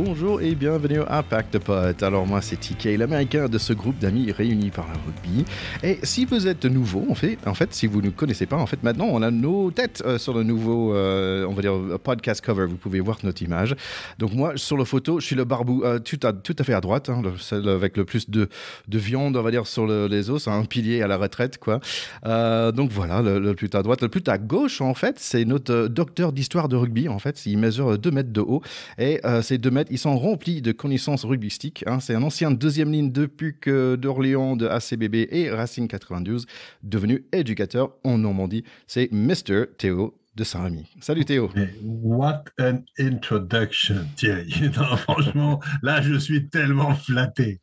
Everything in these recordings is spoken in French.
bonjour et bienvenue à Pack de Potes. Alors moi c'est TK, l'américain de ce groupe d'amis réunis par le rugby. Et si vous êtes nouveau, en fait, si vous ne connaissez pas, en fait maintenant on a nos têtes sur le nouveau, on va dire, podcast cover. Vous pouvez voir notre image. Donc moi sur la photo, je suis le barbou tout à fait à droite, hein, celle avec le plus de viande, on va dire, sur les os, un pilier à la retraite, quoi. Donc voilà, le plus à droite. Le plus à gauche, en fait, c'est notre docteur d'histoire de rugby, en fait. Il mesure 2 mètres de haut. Et ces 2 mètres, ils sont remplis de connaissances rugbystiques. Hein. C'est un ancien deuxième ligne de PUC d'Orléans, de ACBB et Racing 92, devenu éducateur en Normandie. C'est Mr. Théo de Saint-Rémy. Salut Théo. Mais what an introduction, Thierry. Non, franchement, là, je suis tellement flatté.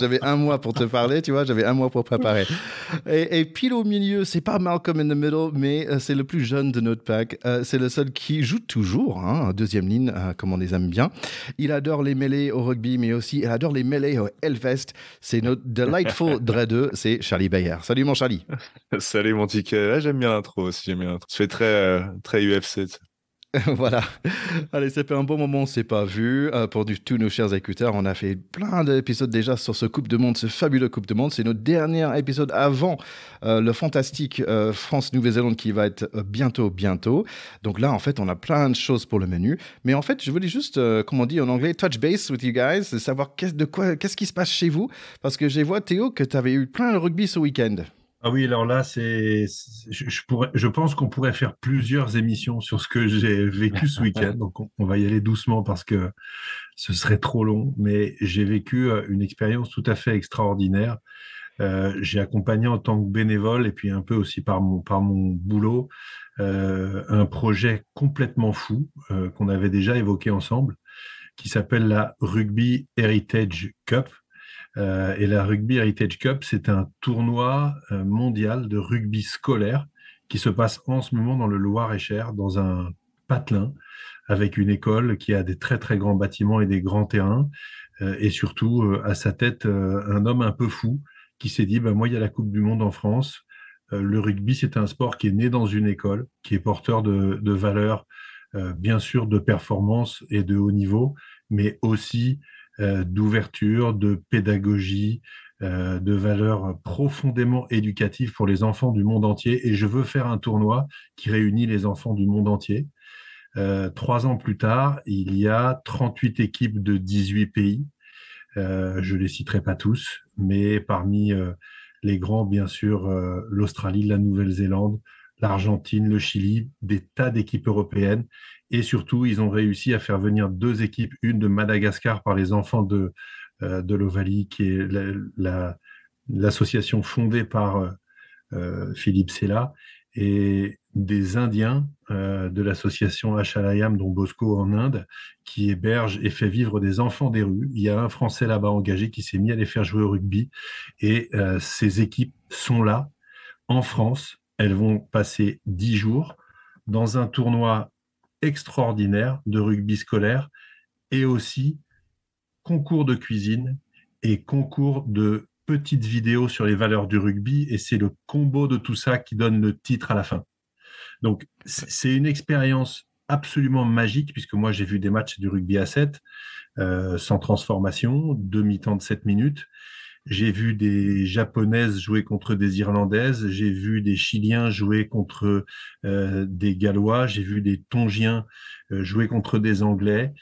J'avais un mois pour te parler, tu vois, j'avais un mois pour préparer. Et pile au milieu, c'est pas Malcolm in the Middle, mais c'est le plus jeune de notre pack. C'est le seul qui joue toujours, hein, deuxième ligne, comme on les aime bien. Il adore les mêlées au rugby, mais aussi il adore les mêlées au Hellfest. C'est notre delightful dreadeux, c'est Charlie Bayer. Salut mon Charlie. Salut mon ticket. Ouais, j'aime bien l'intro aussi, j'aime bien l'intro. Ça fait très UFC. Tu sais. Voilà. Allez, ça fait un bon moment, on s'est pas vu. Pour tous nos chers écouteurs, on a fait plein d'épisodes déjà sur ce Coupe de Monde, ce fabuleux Coupe de Monde. C'est notre dernier épisode avant le fantastique France-Nouvelle-Zélande qui va être bientôt. Donc là, en fait, on a plein de choses pour le menu. Mais en fait, je voulais juste, comme on dit en anglais, touch base with you guys, savoir qu'est-ce qui se passe chez vous. Parce que j'ai vu, Théo, que tu avais eu plein de rugby ce week-end. Ah oui, alors là, je pense qu'on pourrait faire plusieurs émissions sur ce que j'ai vécu ce week-end. Donc, on va y aller doucement parce que ce serait trop long. Mais j'ai vécu une expérience tout à fait extraordinaire. J'ai accompagné en tant que bénévole et puis un peu aussi par mon boulot un projet complètement fou qu'on avait déjà évoqué ensemble, qui s'appelle la Rugby Heritage Cup. Et la Rugby Heritage Cup, c'est un tournoi mondial de rugby scolaire qui se passe en ce moment dans le Loir-et-Cher, dans un patelin, avec une école qui a des très très grands bâtiments et des grands terrains, et surtout à sa tête un homme un peu fou qui s'est dit, moi il y a la Coupe du Monde en France, le rugby c'est un sport qui est né dans une école, qui est porteur de valeurs, bien sûr de performance et de haut niveau, mais aussi d'ouverture, de pédagogie, de valeurs profondément éducatives pour les enfants du monde entier. Et je veux faire un tournoi qui réunit les enfants du monde entier. 3 ans plus tard, il y a 38 équipes de 18 pays. Je ne les citerai pas tous, mais parmi les grands, bien sûr, l'Australie, la Nouvelle-Zélande, l'Argentine, le Chili, des tas d'équipes européennes. Et surtout, ils ont réussi à faire venir 2 équipes, une de Madagascar par les enfants de l'Ovalie, qui est l'association fondée par Philippe Sella, et des Indiens de l'association Achalayam, dont Bosco en Inde, qui héberge et fait vivre des enfants des rues. Il y a un Français là-bas engagé qui s'est mis à les faire jouer au rugby, et ces équipes sont là, en France. Elles vont passer 10 jours dans un tournoi extraordinaire de rugby scolaire, et aussi concours de cuisine et concours de petites vidéos sur les valeurs du rugby, et c'est le combo de tout ça qui donne le titre à la fin. Donc, c'est une expérience absolument magique, puisque moi, j'ai vu des matchs du rugby à 7, sans transformation, 2 mi-temps de 7 minutes. J'ai vu des Japonaises jouer contre des Irlandaises, j'ai vu des Chiliens jouer contre des Gallois, j'ai vu des Tongiens jouer contre des Anglais.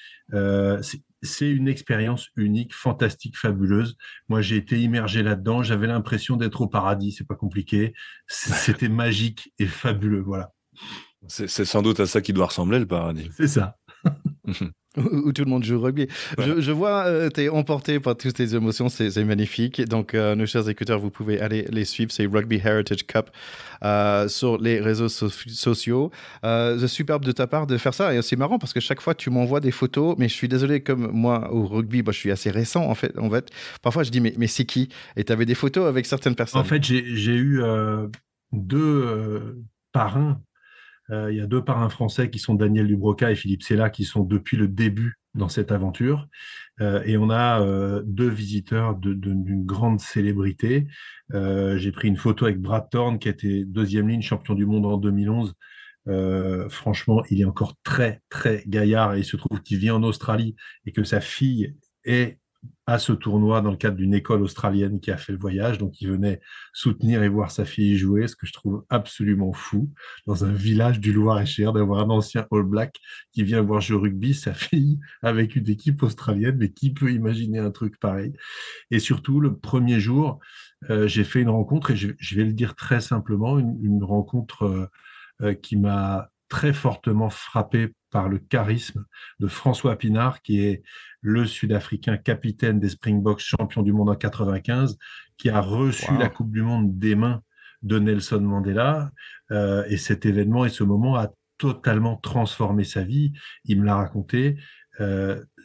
C'est une expérience unique, fantastique, fabuleuse. Moi, j'ai été immergé là-dedans, j'avais l'impression d'être au paradis, c'est pas compliqué. C'était magique et fabuleux, voilà. C'est sans doute à ça qui doit ressembler le paradis. C'est ça. Où tout le monde joue au rugby. Ouais. Je vois, tu es emporté par toutes tes émotions, c'est magnifique. Donc, nos chers écouteurs, vous pouvez aller les suivre, c'est Rugby Heritage Cup sur les réseaux sociaux. C'est superbe de ta part de faire ça. Et c'est marrant parce que chaque fois, tu m'envoies des photos, mais je suis désolé, comme moi, au rugby, je suis assez récent, en fait. Parfois, je dis, mais c'est qui? Et tu avais des photos avec certaines personnes. En fait, j'ai eu 2 parrains. Il y a 2 parrains français qui sont Daniel Dubroca et Philippe Sella, qui sont depuis le début dans cette aventure. Et on a 2 visiteurs d'une grande célébrité. J'ai pris une photo avec Brad Thorne, qui était deuxième ligne champion du monde en 2011, Franchement, il est encore très, très gaillard et il se trouve qu'il vit en Australie et que sa fille est à ce tournoi dans le cadre d'une école australienne qui a fait le voyage. Donc, il venait soutenir et voir sa fille jouer, ce que je trouve absolument fou, dans un village du Loir-et-Cher, d'avoir un ancien All Black qui vient voir jouer au rugby, sa fille, avec une équipe australienne. Mais qui peut imaginer un truc pareil? Et surtout, le premier jour, j'ai fait une rencontre, et je vais le dire très simplement, une rencontre qui m'a très fortement frappé par le charisme de François Pinard, qui est le Sud-Africain capitaine des Springboks, champion du monde en 95, qui a reçu la Coupe du Monde des mains de Nelson Mandela. Et cet événement et ce moment a totalement transformé sa vie. Il me l'a raconté.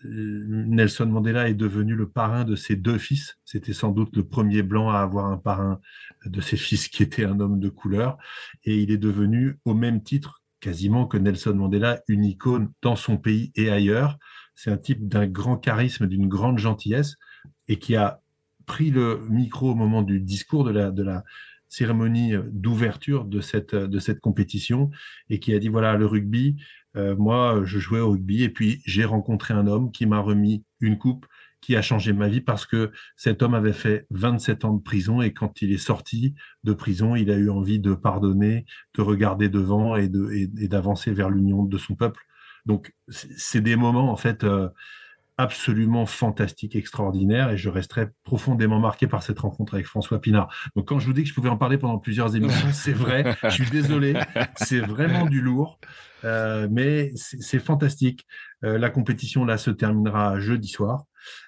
Nelson Mandela est devenu le parrain de ses 2 fils. C'était sans doute le premier blanc à avoir un parrain de ses fils qui était un homme de couleur. Et il est devenu, au même titre quasiment que Nelson Mandela, une icône dans son pays et ailleurs. C'est un type d'un grand charisme, d'une grande gentillesse, et qui a pris le micro au moment du discours de la cérémonie d'ouverture de cette compétition, et qui a dit, voilà, le rugby, moi, je jouais au rugby, et puis j'ai rencontré un homme qui m'a remis une coupe qui a changé ma vie, parce que cet homme avait fait 27 ans de prison, et quand il est sorti de prison, il a eu envie de pardonner, de regarder devant et d'avancer vers l'union de son peuple. Donc, c'est des moments, en fait, absolument fantastiques, extraordinaires, et je resterai profondément marqué par cette rencontre avec François Pinard. Donc, quand je vous dis que je pouvais en parler pendant plusieurs émissions, c'est vrai, je suis désolé, c'est vraiment du lourd, mais c'est fantastique. La compétition, là, se terminera jeudi soir,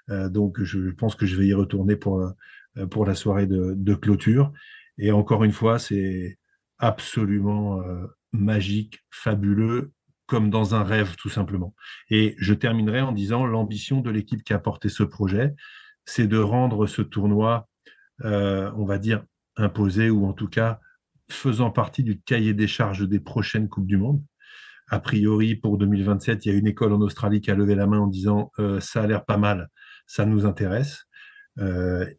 donc je pense que je vais y retourner pour la soirée de clôture. Et encore une fois, c'est absolument magique, fabuleux, comme dans un rêve, tout simplement. Et je terminerai en disant, l'ambition de l'équipe qui a porté ce projet, c'est de rendre ce tournoi, on va dire, imposé, ou en tout cas faisant partie du cahier des charges des prochaines Coupes du Monde. A priori, pour 2027, il y a une école en Australie qui a levé la main en disant ça a l'air pas mal, ça nous intéresse.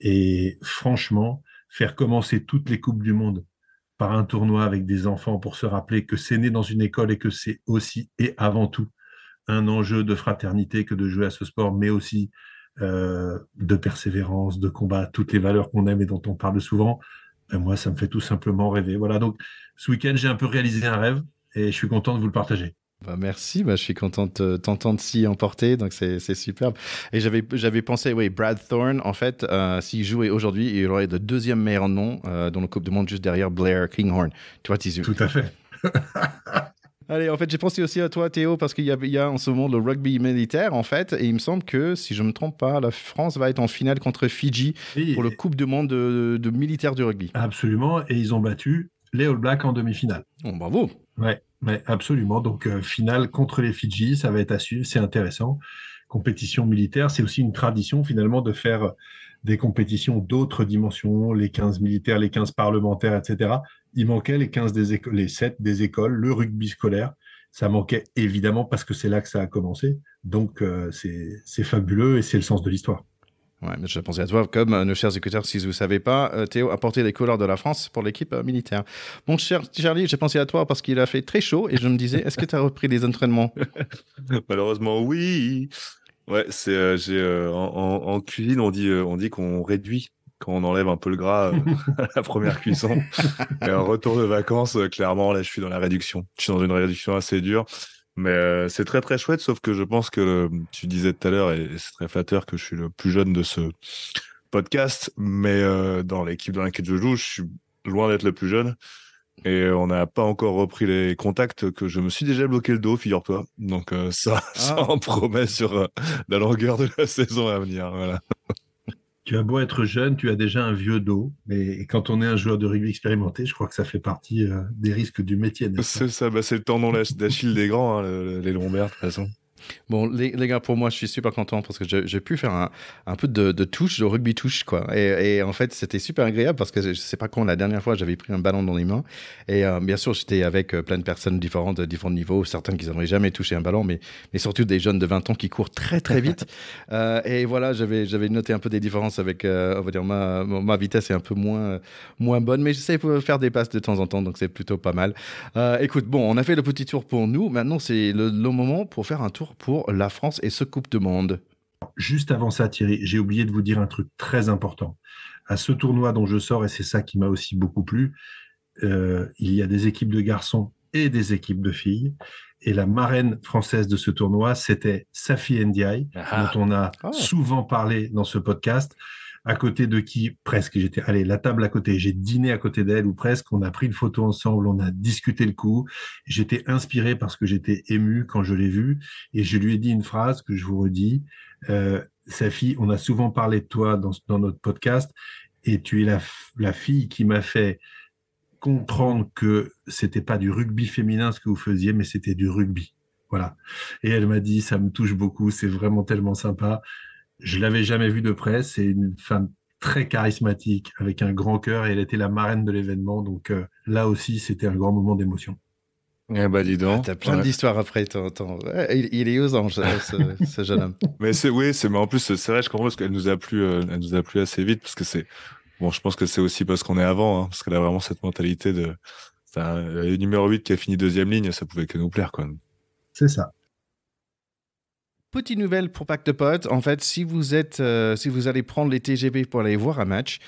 Et franchement, faire commencer toutes les Coupes du Monde par un tournoi avec des enfants, pour se rappeler que c'est né dans une école et que c'est aussi et avant tout un enjeu de fraternité que de jouer à ce sport, mais aussi de persévérance, de combat, toutes les valeurs qu'on aime et dont on parle souvent. Ben moi, ça me fait tout simplement rêver. Voilà, donc ce week-end, j'ai un peu réalisé un rêve, et je suis content de vous le partager. Merci, je suis content de t'entendre s'y emporter, donc c'est superbe. Et j'avais pensé, oui, Brad Thorne, en fait, s'il jouait aujourd'hui, il aurait le 2e meilleur nom dans le Coupe du Monde, juste derrière Blair Kinghorn. Tu vois, Tout à fait. Allez, en fait, j'ai pensé aussi à toi, Théo, parce qu'il y a en ce moment le rugby militaire, en fait, et il me semble que, si je ne me trompe pas, la France va être en finale contre Fidji pour le Coupe du Monde de militaire du rugby. Absolument, et ils ont battu les All Blacks en demi-finale. Bon, bravo. Ouais, absolument. Donc, finale contre les Fidji, ça va être à suivre, c'est intéressant. Compétition militaire, c'est aussi une tradition, finalement, de faire des compétitions d'autres dimensions, les 15 militaires, les 15 parlementaires, etc. Il manquait les 15 les 7 des écoles, le rugby scolaire. Ça manquait évidemment parce que c'est là que ça a commencé. Donc, c'est fabuleux, et c'est le sens de l'histoire. Ouais, mais je pensais à toi, comme nos chers écouteurs, si vous ne savez pas, Théo a porté les couleurs de la France pour l'équipe militaire. Mon cher Charlie, j'ai pensé à toi parce qu'il a fait très chaud, et je me disais, est-ce que tu as repris des entraînements? Malheureusement, oui. Ouais, en cuisine, on dit qu'on réduit quand on enlève un peu le gras à la première cuisson. Et en retour de vacances, clairement, là, je suis dans la réduction. Je suis dans une réduction assez dure. Mais c'est très très chouette, sauf que je pense que tu disais tout à l'heure, et c'est très flatteur, que je suis le plus jeune de ce podcast, mais dans l'équipe dans laquelle je joue, je suis loin d'être le plus jeune, et on n'a pas encore repris les contacts, que je me suis déjà bloqué le dos, figure-toi. Donc ça en promet sur la longueur de la saison à venir. Voilà. Tu as beau être jeune, tu as déjà un vieux dos. Et quand on est un joueur de rugby expérimenté, je crois que ça fait partie des risques du métier. C'est ça, c'est le tendon d'Achille des grands, les lombaires, de toute façon. Bon, les gars, pour moi, je suis super content parce que j'ai pu faire un peu de touche, de rugby touche, quoi. Et en fait, c'était super agréable parce que je sais pas quand la dernière fois j'avais pris un ballon dans les mains. Et bien sûr, j'étais avec plein de personnes différentes, de différents niveaux, certains qui n'auraient jamais touché un ballon, mais surtout des jeunes de 20 ans qui courent très très vite. Et voilà, j'avais noté un peu des différences avec, on va dire, ma vitesse est un peu moins bonne, mais j'essaie de faire des passes de temps en temps, donc c'est plutôt pas mal. Écoute, bon, on a fait le petit tour pour nous. Maintenant, c'est le moment pour faire un tour pour la France et ce Coupe du Monde. Juste avant ça, Thierry, j'ai oublié de vous dire un truc très important. À ce tournoi dont je sors, et c'est ça qui m'a aussi beaucoup plu, il y a des équipes de garçons et des équipes de filles. Et la marraine française de ce tournoi, c'était Safi Ndiaye, dont on a souvent parlé dans ce podcast, à côté de qui presque j'étais, allez, la table à côté, j'ai dîné à côté d'elle ou presque, on a pris une photo ensemble, on a discuté le coup. J'étais inspiré parce que j'étais ému quand je l'ai vue et je lui ai dit une phrase que je vous redis. Safi, on a souvent parlé de toi dans notre podcast et tu es la fille qui m'a fait comprendre que c'était pas du rugby féminin ce que vous faisiez, mais c'était du rugby. Voilà. Et elle m'a dit, ça me touche beaucoup, c'est vraiment tellement sympa. Je l'avais jamais vue de près. C'est une femme très charismatique, avec un grand cœur, et elle était la marraine de l'événement. Donc là aussi, c'était un grand moment d'émotion. Eh bah, dis donc. T'as plein d'histoires après. Il est aux anges, ce jeune homme. Mais mais en plus, c'est vrai, je comprends parce qu'elle nous a plu, elle nous a plu assez vite parce que bon, je pense que c'est aussi parce qu'on est avant, hein, parce qu'elle a vraiment cette mentalité le numéro 8 qui a fini deuxième ligne, ça pouvait que nous plaire, quoi. C'est ça. Petite nouvelle pour Pack de Potes. En fait, si vous allez prendre les TGV pour aller voir un match,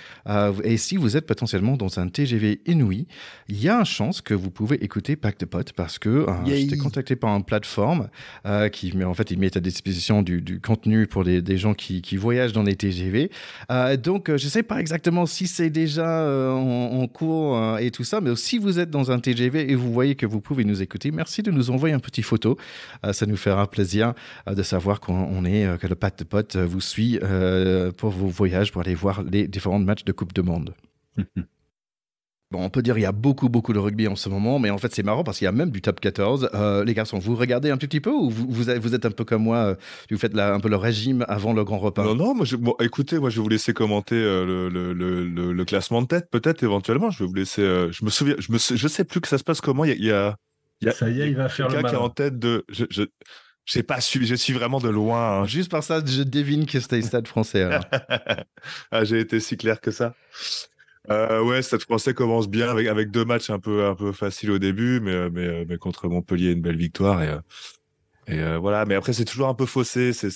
et si vous êtes potentiellement dans un TGV Inouï, il y a une chance que vous pouvez écouter Pack de Potes parce que j'étais contacté par une plateforme qui met à disposition du contenu pour des gens qui voyagent dans les TGV. Donc, je ne sais pas exactement si c'est déjà en cours et tout ça, mais si vous êtes dans un TGV et vous voyez que vous pouvez nous écouter, merci de nous envoyer une petite photo. Ça nous fera plaisir de savoir que le Pack de Potes vous suit pour vos voyages, pour aller voir les différents matchs de Coupe du Monde. Bon, on peut dire qu'il y a beaucoup de rugby en ce moment, mais en fait, c'est marrant parce qu'il y a même du top 14. Les garçons, vous regardez un tout petit peu ou vous êtes un peu comme moi, vous faites un peu le régime avant le grand repas? Non, écoutez, moi, je vais vous laisser commenter le classement de tête, peut-être, éventuellement. Je vais vous laisser. Je sais plus que ça se passe comment. Ça y est, il va faire le quelqu'un qui est malin. en tête de. J'ai pas suivi, je suis vraiment de loin. Hein. Juste par ça, je devine que c'était Stade Français. Alors. J'ai été si clair que ça. Ouais, Stade Français commence bien avec deux matchs un peu faciles au début, mais contre Montpellier, une belle victoire et voilà. Mais après, c'est toujours un peu faussé. C'est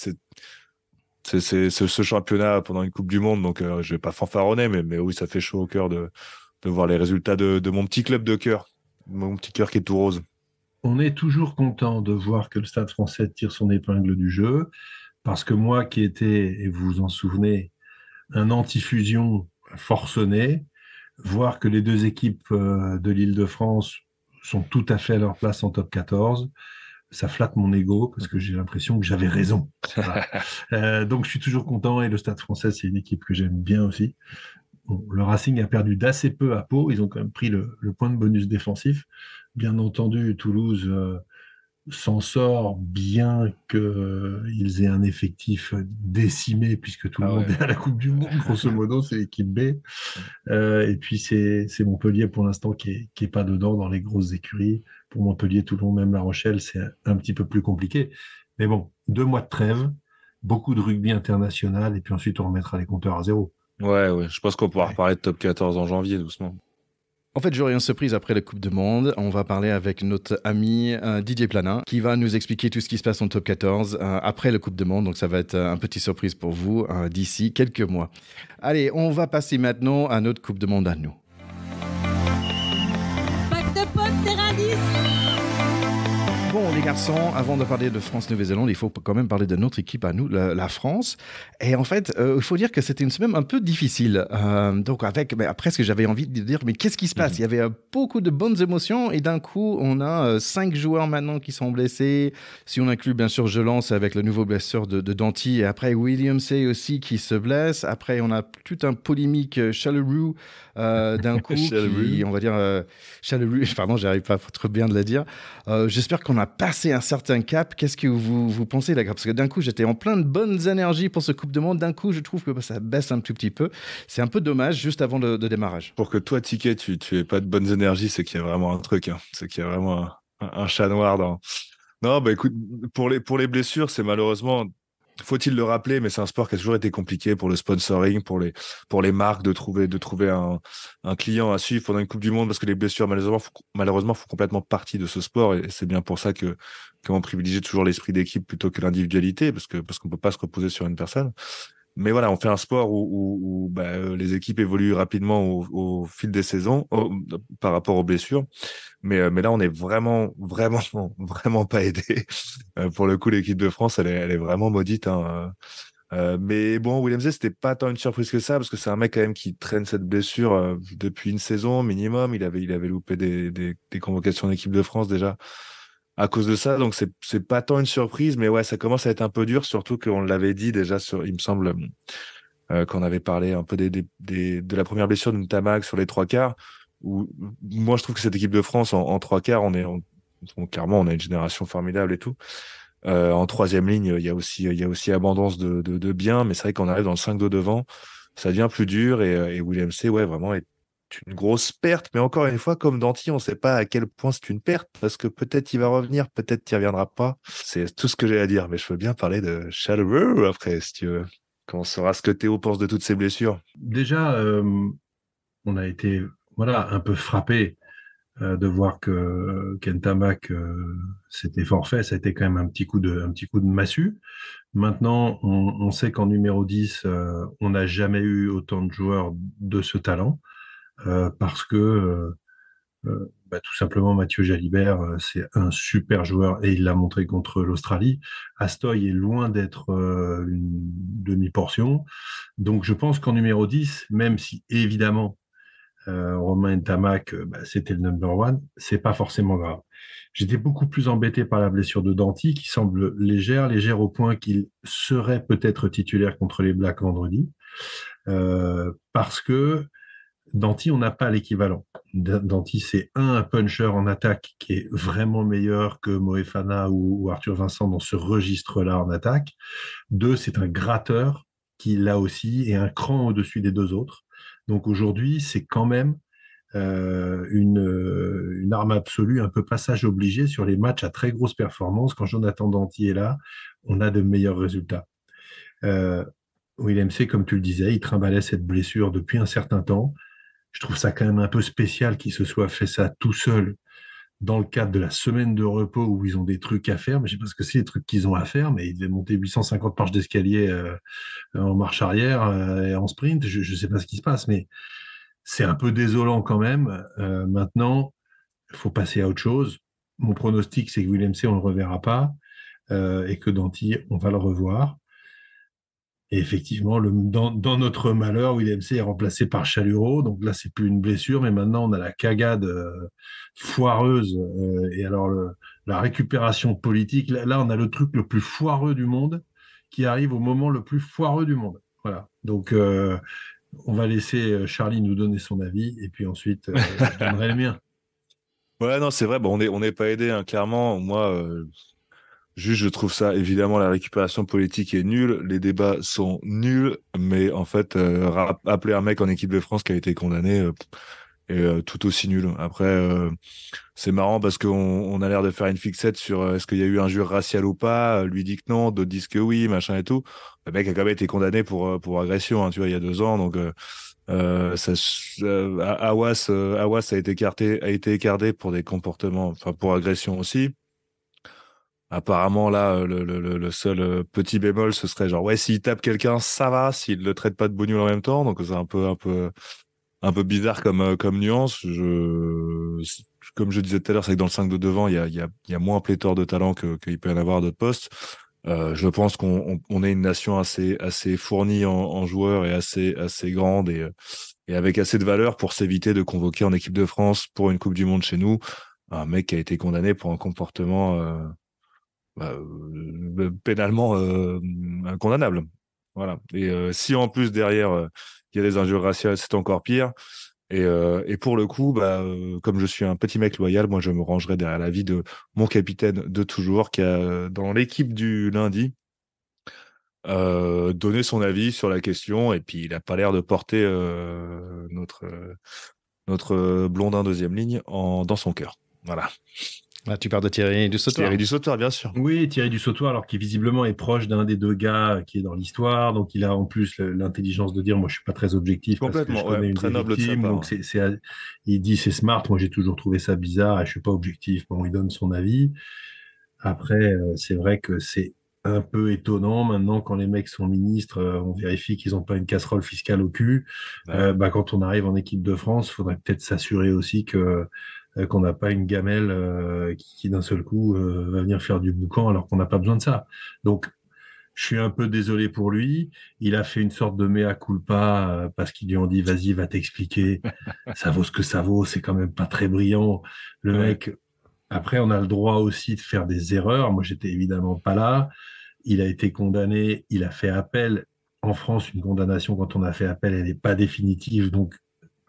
ce championnat pendant une Coupe du Monde, donc je vais pas fanfaronner, mais oui, ça fait chaud au cœur de voir les résultats de mon petit club de cœur, mon petit cœur qui est tout rose. On est toujours content de voir que le Stade Français tire son épingle du jeu, parce que moi qui étais, et vous vous en souvenez, un anti-fusion forcené, voir que les deux équipes de l'Île-de-France sont tout à fait à leur place en top 14, ça flatte mon ego parce que j'ai l'impression que j'avais raison. Voilà. Donc je suis toujours content et le Stade Français, c'est une équipe que j'aime bien aussi. Bon, le Racing a perdu d'assez peu à Pau, ils ont quand même pris le point de bonus défensif. Bien entendu, Toulouse s'en sort bien qu'ils aient un effectif décimé puisque tout le monde est à la Coupe du Monde, grosso modo, c'est l'équipe B. Et puis c'est Montpellier pour l'instant qui est pas dedans dans les grosses écuries. Pour Montpellier, Toulon, même La Rochelle, c'est un petit peu plus compliqué. Mais bon, 2 mois de trêve, beaucoup de rugby international et puis ensuite on remettra les compteurs à zéro. Ouais, je pense qu'on pourra reparler de top 14 en janvier, doucement. En fait, j'aurai une surprise après la Coupe du Monde. On va parler avec notre ami Didier Planin qui va nous expliquer tout ce qui se passe en top 14 après la Coupe du Monde. Donc, ça va être une petite surprise pour vous d'ici quelques mois. Allez, on va passer maintenant à notre Coupe du Monde à nous. Pack de Potes, terrain 10. Bon, les garçons, avant de parler de France-Nouvelle-Zélande, il faut quand même parler de notre équipe à nous, la France. Et en fait, il faut dire que c'était une semaine un peu difficile. Donc, après, ce que j'avais envie de dire, mais qu'est-ce qui se passe? Il y avait beaucoup de bonnes émotions et d'un coup, on a 5 joueurs maintenant qui sont blessés. Si on inclut, bien sûr, je lance avec le nouveau blessure de Danty et après William Say aussi qui se blesse. Après, on a tout un polémique Chaleroux d'un coup qui, on va dire, Chaleroux, pardon, j'arrive pas trop bien de le dire. J'espère qu'on a passé un certain cap. Qu'est-ce que vous pensez là? Parce que d'un coup, j'étais en plein de bonnes énergies pour ce Coupe du Monde. D'un coup, je trouve que ça baisse un tout petit peu. C'est un peu dommage juste avant le démarrage. Pour que toi, Ticket, tu aies pas de bonnes énergies, c'est qu'il y a vraiment un truc. Hein. C'est qu'il y a vraiment un chat noir dans. Non, bah écoute, pour les blessures, c'est malheureusement, faut-il le rappeler, mais c'est un sport qui a toujours été compliqué pour le sponsoring, pour les marques de trouver un client à suivre pendant une Coupe du Monde, parce que les blessures, malheureusement, font complètement partie de ce sport, et c'est bien pour ça qu'on privilégie toujours l'esprit d'équipe plutôt que l'individualité, parce qu'on peut pas se reposer sur une personne. Mais voilà, on fait un sport où les équipes évoluent rapidement au fil des saisons par rapport aux blessures. Mais là, on est vraiment, vraiment, vraiment pas aidé. Pour le coup, l'équipe de France, elle est vraiment maudite. Hein. Mais bon, William Zé, c'était pas tant une surprise que ça, parce que c'est un mec quand même qui traîne cette blessure depuis une saison minimum. Il avait loupé des convocations d'équipe de France déjà à cause de ça. Donc c'est pas tant une surprise, mais ouais, ça commence à être un peu dur, surtout qu'on l'avait dit déjà il me semble, qu'on avait parlé un peu de la première blessure de Ntamak sur les trois quarts. Où moi, je trouve que cette équipe de France en trois quarts, clairement, on a une génération formidable et tout. En troisième ligne, il y a aussi abondance de biens, mais c'est vrai qu'on arrive dans le 5-2 devant, ça devient plus dur et William C, ouais, vraiment est une grosse perte. Mais encore une fois, comme Danty, on ne sait pas à quel point c'est une perte, parce que peut-être il va revenir, peut-être qu'il ne reviendra pas. C'est tout ce que j'ai à dire, mais je veux bien parler de Chalobah après, si tu veux. Quand on saura ce que Théo pense de toutes ces blessures. Déjà, on a été un peu frappé de voir que Kentamak s'était forfait. Ça a été quand même un petit coup de massue. Maintenant, on sait qu'en numéro 10, on n'a jamais eu autant de joueurs de ce talent parce que tout simplement Mathieu Jalibert, c'est un super joueur et il l'a montré contre l'Australie. Astoy est loin d'être une demi-portion. Donc je pense qu'en numéro 10, même si évidemment Romain Ntamak, c'était le number one, c'est pas forcément grave. J'étais beaucoup plus embêté par la blessure de Danty, qui semble légère au point qu'il serait peut-être titulaire contre les Blacks vendredi, parce que Danty, on n'a pas l'équivalent. Danty, c'est un puncher en attaque qui est vraiment meilleur que Moefana ou Arthur Vincent dans ce registre-là en attaque. Deux, c'est un gratteur qui, là aussi, est un cran au-dessus des deux autres. Donc aujourd'hui, c'est quand même une arme absolue, un peu passage obligé sur les matchs à très grosse performance. Quand Jonathan Danty est là, on a de meilleurs résultats. Willem C, comme tu le disais, il trimbalait cette blessure depuis un certain temps. Je trouve ça quand même un peu spécial qu'il se soit fait ça tout seul dans le cadre de la semaine de repos où ils ont des trucs à faire. Mais je sais pas ce que c'est les trucs qu'ils ont à faire, mais ils devaient monter 850 marches d'escalier en marche arrière et en sprint. Je sais pas ce qui se passe, mais c'est un peu désolant quand même. Maintenant, il faut passer à autre chose. Mon pronostic, c'est que Willem C, on ne le reverra pas et que Danty, on va le revoir. Et effectivement, dans notre malheur, Willem C est remplacé par Chaluro. Donc là, c'est plus une blessure, mais maintenant, on a la cagade foireuse. Et alors, la récupération politique, là, on a le truc le plus foireux du monde qui arrive au moment le plus foireux du monde. Voilà. Donc, on va laisser Charlie nous donner son avis et puis ensuite, je donnerai le mien. Ouais, non, c'est vrai, bon, on n'est pas aidé, hein, clairement. Moi, juste, je trouve ça, évidemment, la récupération politique est nulle, les débats sont nuls, mais en fait, appeler un mec en équipe de France qui a été condamné est tout aussi nul. Après, c'est marrant parce qu'on a l'air de faire une fixette sur est-ce qu'il y a eu injure raciale ou pas. Lui dit que non, d'autres disent que oui, machin et tout. Le mec a quand même été condamné pour agression, hein, tu vois, il y a 2 ans, donc Awas a été écarté pour des comportements, enfin pour agression aussi. Apparemment, là, le seul petit bémol, ce serait genre, ouais, s'il tape quelqu'un, ça va, s'il le traite pas de bougnoule en même temps. Donc, c'est un peu bizarre comme nuance. Comme je disais tout à l'heure, c'est que dans le 5 de devant, il y a moins pléthore de talent qu'il peut y en avoir à d'autres postes. Je pense qu'on est une nation assez fournie en joueurs et assez grande et avec assez de valeur pour s'éviter de convoquer en équipe de France pour une Coupe du Monde chez nous un mec qui a été condamné pour un comportement pénalement condamnable. Voilà. Et si en plus derrière il y a des injures raciales, c'est encore pire. Et pour le coup, comme je suis un petit mec loyal, moi, je me rangerai derrière l'avis de mon capitaine de toujours, qui a, dans l'équipe du lundi, donné son avis sur la question. Et puis, il n'a pas l'air de porter notre blondin deuxième ligne dans son cœur. Voilà. Là, tu parles de Thierry Dussautoir. Thierry Dussautoir, bien sûr. Oui, Thierry Dussautoir, alors qui visiblement est proche d'un des deux gars qui est dans l'histoire, donc il a en plus l'intelligence de dire, moi je suis pas très objectif parce que Complètement, je connais une très des noble de sa victimes, part. donc il dit c'est smart, moi j'ai toujours trouvé ça bizarre et je suis pas objectif, bon il donne son avis. Après, c'est vrai que c'est un peu étonnant maintenant quand les mecs sont ministres, on vérifie qu'ils n'ont pas une casserole fiscale au cul. Ouais. Quand on arrive en équipe de France, il faudrait peut-être s'assurer aussi qu'on n'a pas une gamelle qui d'un seul coup va venir faire du boucan alors qu'on n'a pas besoin de ça. Donc, je suis un peu désolé pour lui. Il a fait une sorte de mea culpa parce qu'ils lui ont dit vas-y, va t'expliquer. Ça vaut ce que ça vaut. C'est quand même pas très brillant. Le mec. Après, on a le droit aussi de faire des erreurs. Moi, j'étais évidemment pas là. Il a été condamné. Il a fait appel. En France, une condamnation, quand on a fait appel, elle n'est pas définitive. Donc,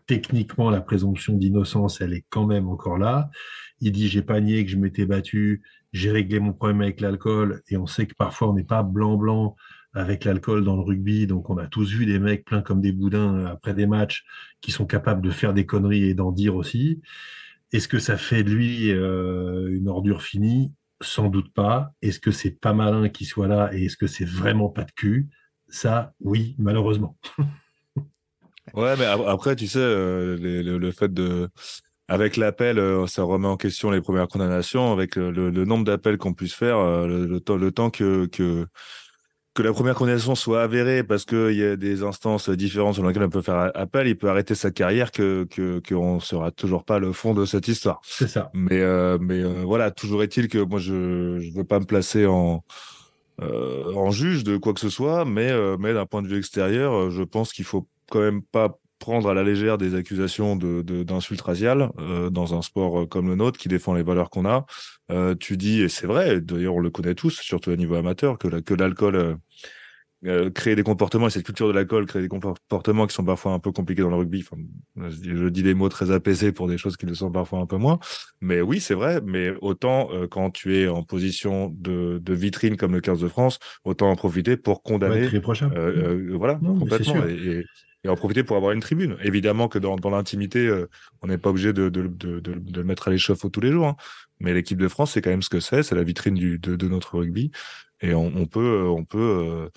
techniquement, la présomption d'innocence, elle est quand même encore là. Il dit, j'ai pas nié que je m'étais battu, j'ai réglé mon problème avec l'alcool, et on sait que parfois, on n'est pas blanc-blanc avec l'alcool dans le rugby, donc on a tous vu des mecs pleins comme des boudins après des matchs qui sont capables de faire des conneries et d'en dire aussi. Est-ce que ça fait de lui une ordure finie? Sans doute pas. Est-ce que c'est pas malin qu'il soit là et est-ce que c'est vraiment pas de cul? Ça, oui, malheureusement. Ouais, mais après, tu sais, le fait de. Avec l'appel, ça remet en question les premières condamnations. Avec le nombre d'appels qu'on puisse faire, le temps que la première condamnation soit avérée parce qu'il y a des instances différentes sur lesquelles on peut faire appel, il peut arrêter sa carrière qu'on ne saura toujours pas le fond de cette histoire. C'est ça. Mais voilà, toujours est-il que moi, je ne veux pas me placer en juge de quoi que ce soit, mais d'un point de vue extérieur, je pense qu'il faut quand même pas prendre à la légère des accusations d'insultes raciales dans un sport comme le nôtre qui défend les valeurs qu'on a. Tu dis, et c'est vrai, d'ailleurs on le connaît tous, surtout à niveau amateur, que l'alcool crée des comportements, et cette culture de l'alcool crée des comportements qui sont parfois un peu compliqués dans le rugby. Enfin, je dis des mots très apaisés pour des choses qui le sont parfois un peu moins. Mais oui, c'est vrai, mais autant quand tu es en position de vitrine comme le 15 de France, autant en profiter pour condamner. Voilà, non, complètement. Et en profiter pour avoir une tribune. Évidemment que dans l'intimité, on n'est pas obligé de le mettre à l'échafaud tous les jours. Hein. Mais l'équipe de France, c'est quand même ce que c'est la vitrine de notre rugby. Et on peut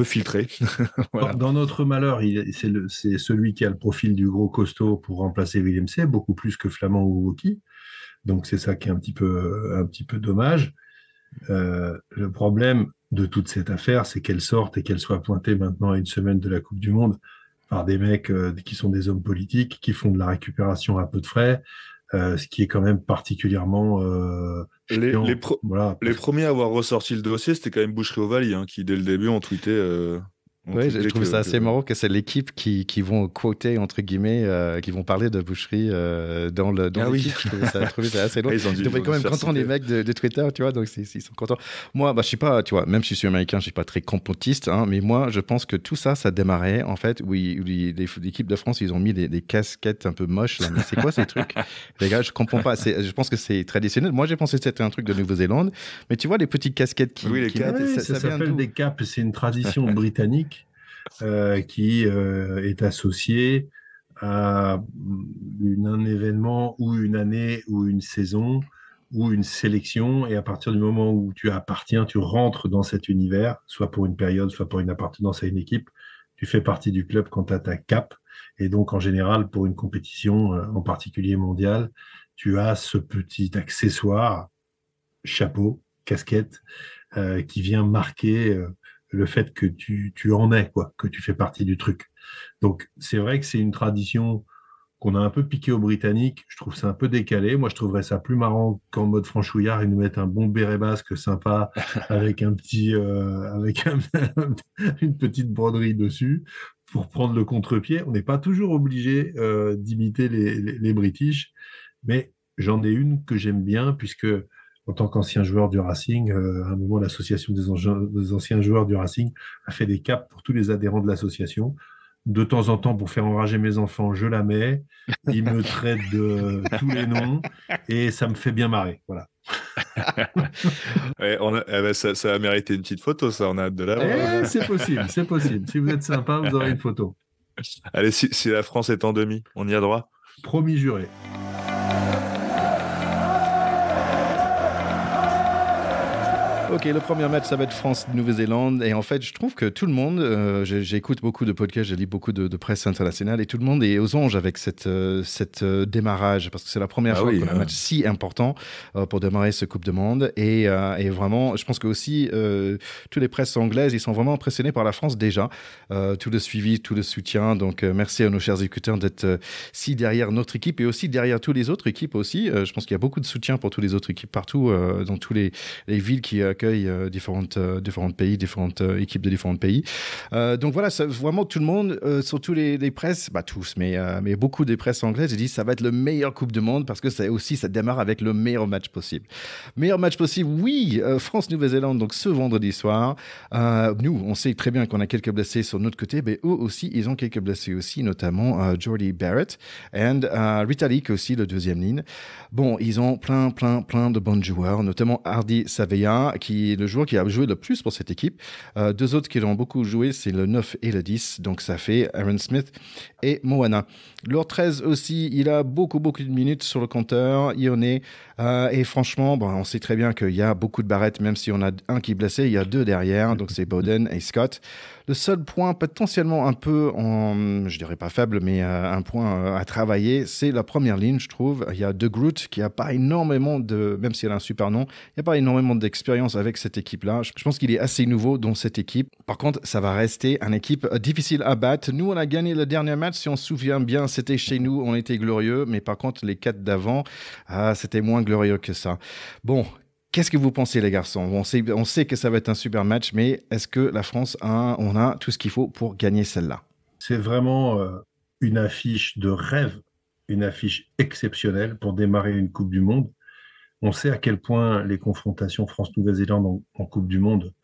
filtrer. Voilà. Dans notre malheur, c'est celui qui a le profil du gros costaud pour remplacer William C, beaucoup plus que Flamand ou Woki. Donc c'est ça qui est un petit peu dommage. Le problème de toute cette affaire, c'est qu'elle sorte et qu'elle soit pointée maintenant à une semaine de la Coupe du Monde par des mecs qui sont des hommes politiques, qui font de la récupération à peu de frais, ce qui est quand même particulièrement chiant. Les premiers à avoir ressorti le dossier, c'était quand même Boucherie-Ovalie, hein, qui dès le début ont tweeté... Oui, je trouve ça assez marrant que c'est l'équipe qui vont quoter, entre guillemets, qui vont parler de boucherie dans l'équipe. Oui. Je trouvais ça assez long. Ils devraient quand même contents, les mecs de Twitter, tu vois, donc ils sont contents. Moi, je suis pas, tu vois, même si je suis américain, je suis pas très complotiste, hein, mais moi, je pense que tout ça démarrait, en fait, où l'équipe de France, ils ont mis des casquettes un peu moches, là, mais c'est quoi ces trucs? Les gars, je comprends pas. Je pense que c'est traditionnel. Moi, j'ai pensé que c'était un truc de Nouvelle-Zélande, mais tu vois, les petites casquettes qui mettent, ça s'appelle des capes, c'est une tradition britannique. Qui est associé à un événement ou une année ou une saison ou une sélection. Et à partir du moment où tu appartiens, tu rentres dans cet univers, soit pour une période, soit pour une appartenance à une équipe. Tu fais partie du club quand tu as ta cape. Et donc, en général, pour une compétition, en particulier mondiale, tu as ce petit accessoire, chapeau, casquette, qui vient marquer le fait que tu en es, quoi, que tu fais partie du truc. Donc, c'est vrai que c'est une tradition qu'on a un peu piqué aux Britanniques. Je trouve ça un peu décalé. Moi, je trouverais ça plus marrant qu'en mode franchouillard, ils nous mettent un bon béret basque sympa avec une petite broderie dessus pour prendre le contre-pied. On n'est pas toujours obligé d'imiter les British, mais j'en ai une que j'aime bien puisque en tant qu'ancien joueur du Racing, à un moment, l'association des anciens joueurs du Racing a fait des capes pour tous les adhérents de l'association. de temps en temps, pour faire enrager mes enfants, je la mets. Ils me traitent de tous les noms et ça me fait bien marrer. Voilà. Ça a mérité une petite photo, ça. On a hâte de la voir. C'est possible, c'est possible. Si vous êtes sympa, vous aurez une photo. Allez, si la France est en demi, on y a droit. Promis juré. Ok, le premier match, ça va être France-Nouvelle-Zélande. Et en fait, je trouve que tout le monde, j'écoute beaucoup de podcasts, je lis beaucoup de presse internationale, et tout le monde est aux anges avec cette démarrage, parce que c'est la première fois qu'on a un match si important pour démarrer ce Coupe du Monde. Et vraiment, je pense que aussi, toutes les presses anglaises, ils sont vraiment impressionnés par la France déjà. Tout le suivi, tout le soutien. Donc, merci à nos chers écouteurs d'être si derrière notre équipe et aussi derrière toutes les autres équipes aussi. Je pense qu'il y a beaucoup de soutien pour toutes les autres équipes partout, dans tous les villes qui accueille différents pays, différentes équipes de différents pays. Donc voilà, ça, vraiment tout le monde, surtout les presses, tous, mais beaucoup des presses anglaises, ils disent que ça va être le meilleur Coupe du Monde parce que ça démarre avec le meilleur match possible. Meilleur match possible, oui, France-Nouvelle-Zélande, donc ce vendredi soir. Nous, on sait très bien qu'on a quelques blessés sur notre côté, mais eux aussi, ils ont quelques blessés aussi, notamment Jordy Barrett et Retallick aussi, le deuxième ligne. Bon, ils ont plein de bons joueurs, notamment Hardy Savea, qui est le joueur qui a joué le plus pour cette équipe. Deux autres qui l'ont beaucoup joué, c'est le 9 et le 10. Donc, ça fait Aaron Smith et Moana. Leur 13 aussi, il a beaucoup de minutes sur le compteur. Ioné. Et franchement, on sait très bien qu'il y a beaucoup de barrettes, même si on a un qui est blessé, il y a deux derrière. Donc, c'est Bowden et Scott. Le seul point potentiellement un peu, je dirais pas faible, mais un point à travailler, c'est la première ligne, je trouve. Il y a De Groot qui n'a pas énormément même s'il a un super nom, il n'y a pas énormément d'expérience avec cette équipe-là. Je pense qu'il est assez nouveau dans cette équipe. Par contre, ça va rester une équipe difficile à battre. Nous, on a gagné le dernier match, si on se souvient bien, c'était chez nous, on était glorieux, mais par contre, les 4 d'avant, c'était moins glorieux que ça. Bon, qu'est-ce que vous pensez, les garçons? On sait que ça va être un super match, mais est-ce que la France on a tout ce qu'il faut pour gagner celle-là? C'est vraiment une affiche de rêve, une affiche exceptionnelle pour démarrer une Coupe du Monde. On sait à quel point les confrontations France-Nouvelle-Zélande en Coupe du Monde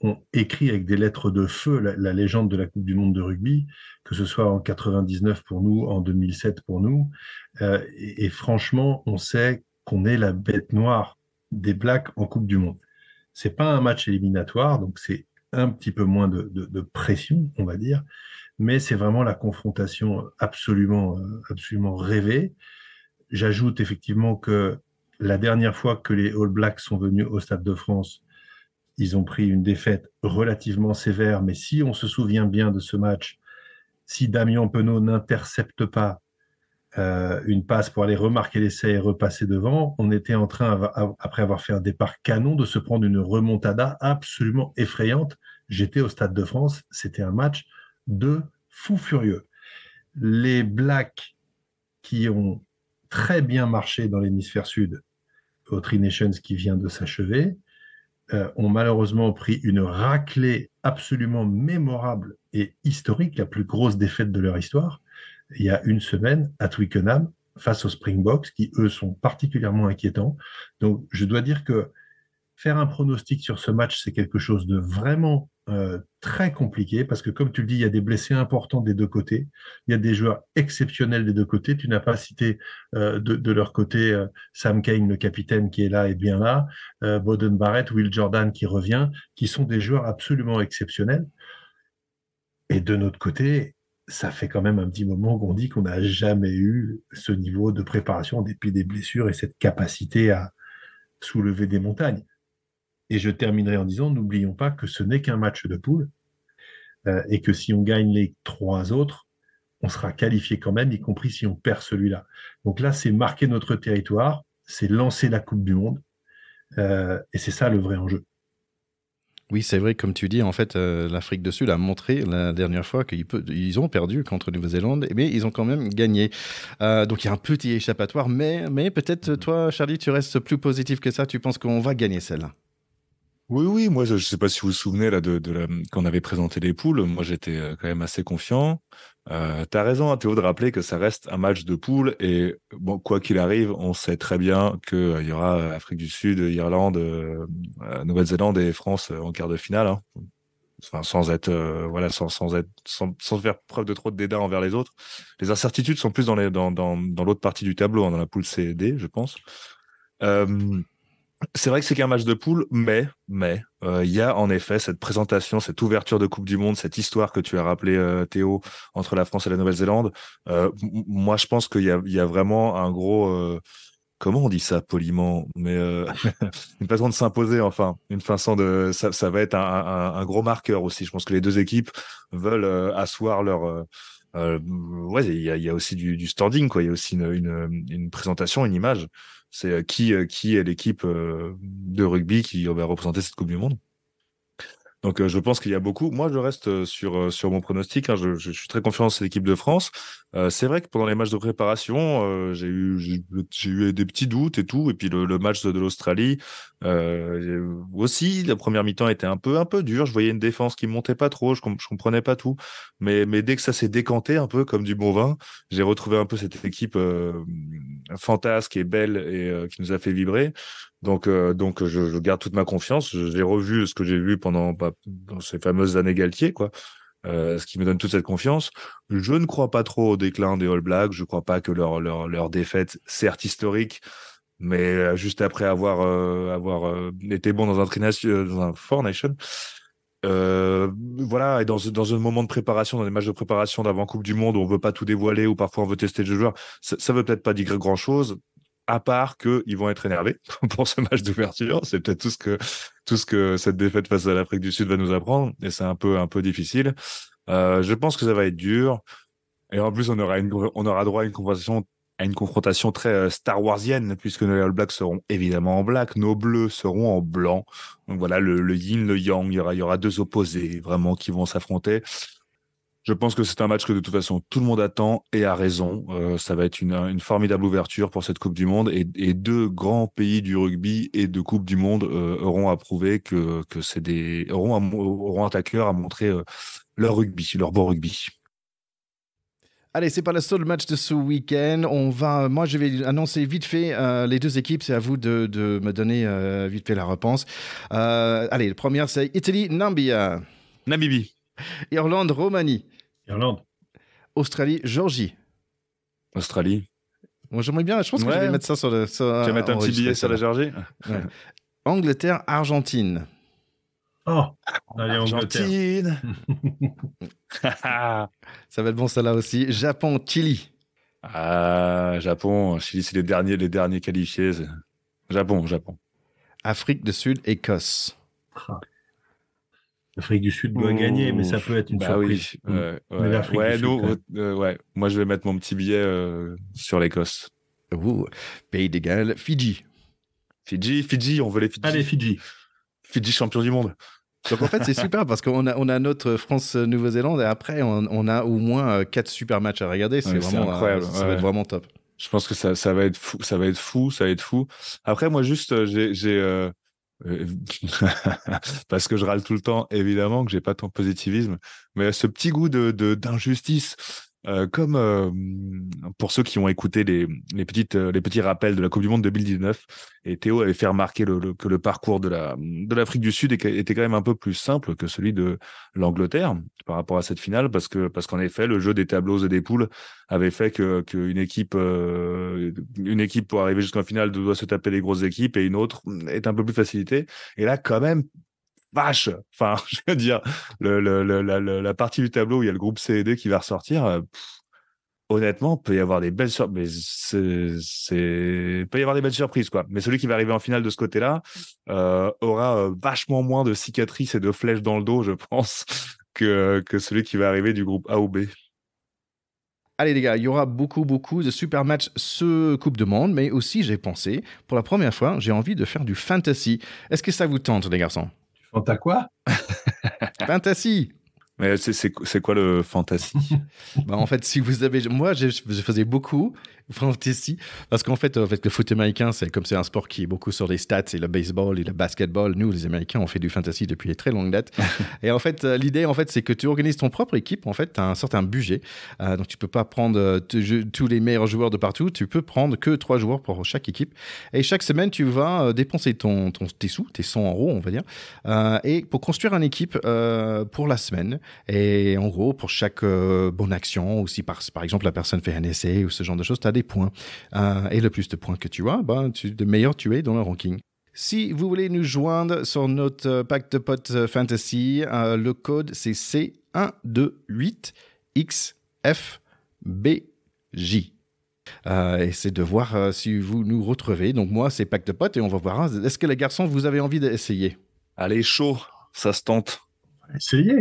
ont écrit avec des lettres de feu la légende de la Coupe du Monde de rugby, que ce soit en 99 pour nous, en 2007 pour nous. Et franchement, on sait qu'on est la bête noire des Blacks en Coupe du Monde. C'est pas un match éliminatoire, donc c'est un petit peu moins de pression, on va dire, mais c'est vraiment la confrontation absolument rêvée. J'ajoute effectivement que la dernière fois que les All Blacks sont venus au Stade de France, ils ont pris une défaite relativement sévère, mais si on se souvient bien de ce match, si Damien Penaud n'intercepte pas une passe pour aller remarquer l'essai et repasser devant, on était en train, après avoir fait un départ canon, de se prendre une remontada absolument effrayante. J'étais au Stade de France, c'était un match de fou furieux. Les Blacks qui ont très bien marché dans l'hémisphère sud, au Tri Nations qui vient de s'achever, ont malheureusement pris une raclée absolument mémorable et historique, la plus grosse défaite de leur histoire, il y a une semaine à Twickenham face aux Springboks, qui eux sont particulièrement inquiétants. Donc je dois dire que faire un pronostic sur ce match, c'est quelque chose de vraiment très compliqué, parce que comme tu le dis, il y a des blessés importants des deux côtés, il y a des joueurs exceptionnels des deux côtés. Tu n'as pas cité de leur côté Sam Cane, le capitaine, qui est là et bien là, Bowden Barrett, Will Jordan qui revient, qui sont des joueurs absolument exceptionnels. Et de notre côté, ça fait quand même un petit moment qu'on dit qu'on n'a jamais eu ce niveau de préparation en dépit des blessures et cette capacité à soulever des montagnes. Et je terminerai en disant, n'oublions pas que ce n'est qu'un match de poule et que si on gagne les 3 autres, on sera qualifié quand même, y compris si on perd celui-là. Donc là, c'est marquer notre territoire, c'est lancer la Coupe du Monde et c'est ça le vrai enjeu. Oui, c'est vrai, comme tu dis, en fait, l'Afrique du Sud a montré la dernière fois qu'ils ont perdu contre la Nouvelle-Zélande, mais ils ont quand même gagné. Donc il y a un petit échappatoire, mais peut-être toi, Charlie, tu restes plus positif que ça, tu penses qu'on va gagner celle-là? Oui, moi je sais pas si vous vous souvenez là quand on avait présenté les poules, moi j'étais quand même assez confiant. T'as raison, hein, Théo, de rappeler que ça reste un match de poule et bon, quoi qu'il arrive, on sait très bien qu'il y aura Afrique du Sud, Irlande, Nouvelle-Zélande et France en quart de finale. Hein. enfin, sans être, sans faire preuve de trop de dédain envers les autres. Les incertitudes sont plus dans l'autre partie du tableau, dans la poule C et D, je pense. C'est vrai que c'est qu'un match de poule, mais il y a en effet cette présentation, cette ouverture de Coupe du Monde, cette histoire que tu as rappelé, Théo, entre la France et la Nouvelle-Zélande. Moi, je pense qu'il y a vraiment un gros, comment on dit ça poliment, mais une façon de s'imposer, enfin, une façon de, ça va être un gros marqueur aussi. Je pense que les deux équipes veulent asseoir leur ouais, il y a aussi du standing, quoi. Il y a aussi une présentation, une image. C'est qui est l'équipe de rugby qui va représenter cette Coupe du Monde. Donc, je pense qu'il y a beaucoup. Moi, je reste sur mon pronostic, hein. Je suis très confiant dans cette équipe de France. C'est vrai que pendant les matchs de préparation, j'ai eu des petits doutes et tout. Et puis le match de l'Australie aussi, la première mi-temps était un peu dur. Je voyais une défense qui montait pas trop. Je comprenais pas tout. Mais dès que ça s'est décanté un peu comme du bon vin, j'ai retrouvé un peu cette équipe fantasque et belle et qui nous a fait vibrer. Donc, je garde toute ma confiance. J'ai revu ce que j'ai vu pendant ces fameuses années Galtier, quoi. Ce qui me donne toute cette confiance. Je ne crois pas trop au déclin des All Blacks. Je ne crois pas que leur défaite, certes historique, mais juste après avoir été bon dans dans un Four Nation. Voilà, et dans un moment de préparation, dans des matchs de préparation d'avant Coupe du Monde où on veut pas tout dévoiler ou parfois on veut tester le jeu joueur, ça veut peut-être pas dire grand chose. À part qu'ils vont être énervés pour ce match d'ouverture. C'est peut-être tout ce que cette défaite face à l'Afrique du Sud va nous apprendre. Et c'est un peu difficile. Je pense que ça va être dur. Et en plus, on aura droit à une confrontation très Star Warsienne, puisque nos All Blacks seront évidemment en black, nos Bleus seront en blanc. Donc voilà, le yin, le yang, il y aura deux opposés vraiment qui vont s'affronter. Je pense que c'est un match que de toute façon tout le monde attend et a raison. Ça va être une formidable ouverture pour cette Coupe du Monde et deux grands pays du rugby et de Coupe du Monde auront à prouver que auront à cœur à montrer leur rugby, leur beau rugby. Allez, c'est pas le seul match de ce week-end. Moi, je vais annoncer vite fait les deux équipes. C'est à vous de me donner vite fait la réponse. Allez, la première, c'est Italie-Nambia. Namibie. Irlande-Roumanie. Irlande. Australie-Géorgie. Australie. Moi, j'aimerais bien, je pense que je vais mettre ça sur le. Tu vas mettre un petit billet sur la Géorgie. Ouais. Angleterre-Argentine. Oh, allez, Angleterre. Ça va être bon, celle-là aussi. Japon-Chili. Ah, Japon. Chili, c'est les derniers qualifiés. Japon. Afrique du Sud, Écosse. L'Afrique du Sud doit gagner, mais ça peut être une surprise. Oui. Moi, je vais mettre mon petit billet sur l'Écosse. Pays de Galles, Fidji. Fidji, on veut les Fidji. Allez, Fidji. Fidji, champion du monde. Donc en fait, c'est super parce qu'on a notre France-Nouvelle-Zélande et après, on a au moins 4 super matchs à regarder. C'est vraiment incroyable. Ça va être vraiment top. Je pense que ça va être fou. Ça va être fou. Après, moi, juste, j'ai parce que je râle tout le temps, évidemment, que j'ai pas tant de positivisme, mais ce petit goût d'injustice, comme pour ceux qui ont écouté les petits rappels de la Coupe du Monde 2019, et Théo avait fait remarquer que le parcours de l'Afrique du Sud était quand même un peu plus simple que celui de l'Angleterre par rapport à cette finale, parce qu'en effet, le jeu des tableaux et des poules avait fait qu'une équipe pour arriver jusqu'en finale doit se taper les grosses équipes et une autre est un peu plus facilitée. Et là, quand même, vache, enfin, je veux dire, la partie du tableau où il y a le groupe C et D qui va ressortir, honnêtement, peut y avoir des belles surprises. Peut y avoir des belles surprises, quoi. Mais celui qui va arriver en finale de ce côté-là aura vachement moins de cicatrices et de flèches dans le dos, je pense, que celui qui va arriver du groupe A ou B. Allez les gars, il y aura beaucoup de super matchs ce Coupe du Monde, mais aussi j'ai pensé, pour la première fois, j'ai envie de faire du fantasy. Est-ce que ça vous tente les garçons? Tu fantas quoi? Fantasy. Mais c'est quoi le fantasy? Bah, en fait, si vous avez, moi, je faisais beaucoup fantasy parce qu'en fait, le foot américain, c'est un sport qui est beaucoup sur les stats, et le baseball et le basketball. Nous, les Américains, on fait du fantasy depuis de très longue date. Et en fait, l'idée, en fait, c'est que tu organises ton propre équipe. En fait, tu as un certain budget, donc tu peux pas prendre tous les meilleurs joueurs de partout. Tu peux prendre que 3 joueurs pour chaque équipe. Et chaque semaine, tu vas dépenser tes sous, tes 100 euros, on va dire, et pour construire une équipe pour la semaine. Et en gros, pour chaque bonne action, ou si par exemple la personne fait un essai ou ce genre de choses, tu as des points. Et le plus de points que tu as, de meilleur tu es dans le ranking. Si vous voulez nous joindre sur notre pack de potes fantasy, le code c'est C128XFBJ. Et c'est de voir si vous nous retrouvez. Donc moi, c'est pack de potes et on va voir. Est-ce que les garçons, vous avez envie d'essayer? Allez, chaud, ça se tente. Essayez.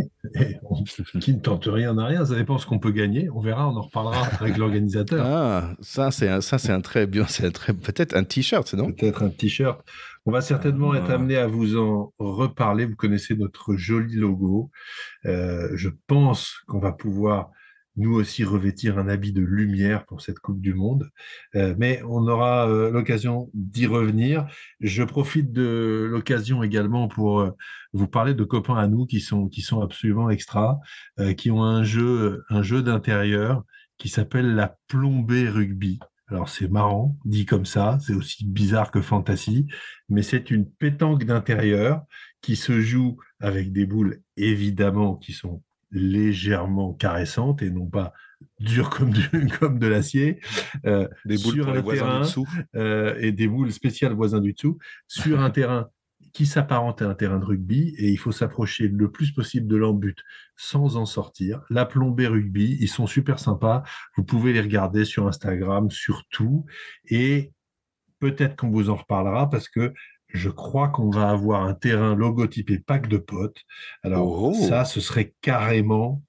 Qui ne tente rien n'a rien. Ça dépend ce qu'on peut gagner. On verra, on en reparlera avec l'organisateur. Ah, ça c'est un très bien, peut-être un t-shirt, non? Peut-être un t-shirt. On va certainement être amené à vous en reparler. Vous connaissez notre joli logo. Je pense qu'on va pouvoir nous aussi revêtir un habit de lumière pour cette Coupe du Monde. Mais on aura l'occasion d'y revenir. Je profite de l'occasion également pour vous parler de copains à nous qui sont absolument extra, qui ont un jeu d'intérieur qui s'appelle la plombée rugby. Alors c'est marrant, dit comme ça, c'est aussi bizarre que fantasy, mais c'est une pétanque d'intérieur qui se joue avec des boules évidemment qui sont légèrement caressantes et non pas dures comme de l'acier. Des boules sur pour un les voisins terrain, du dessous. et des boules spéciales voisins du dessous, sur un terrain qui s'apparente à un terrain de rugby, et il faut s'approcher le plus possible de l'embut sans en sortir. La plombée rugby, ils sont super sympas. Vous pouvez les regarder sur Instagram, surtout, et peut-être qu'on vous en reparlera parce que je crois qu'on va avoir un terrain logotypé pack de potes. Alors ça, ce serait carrément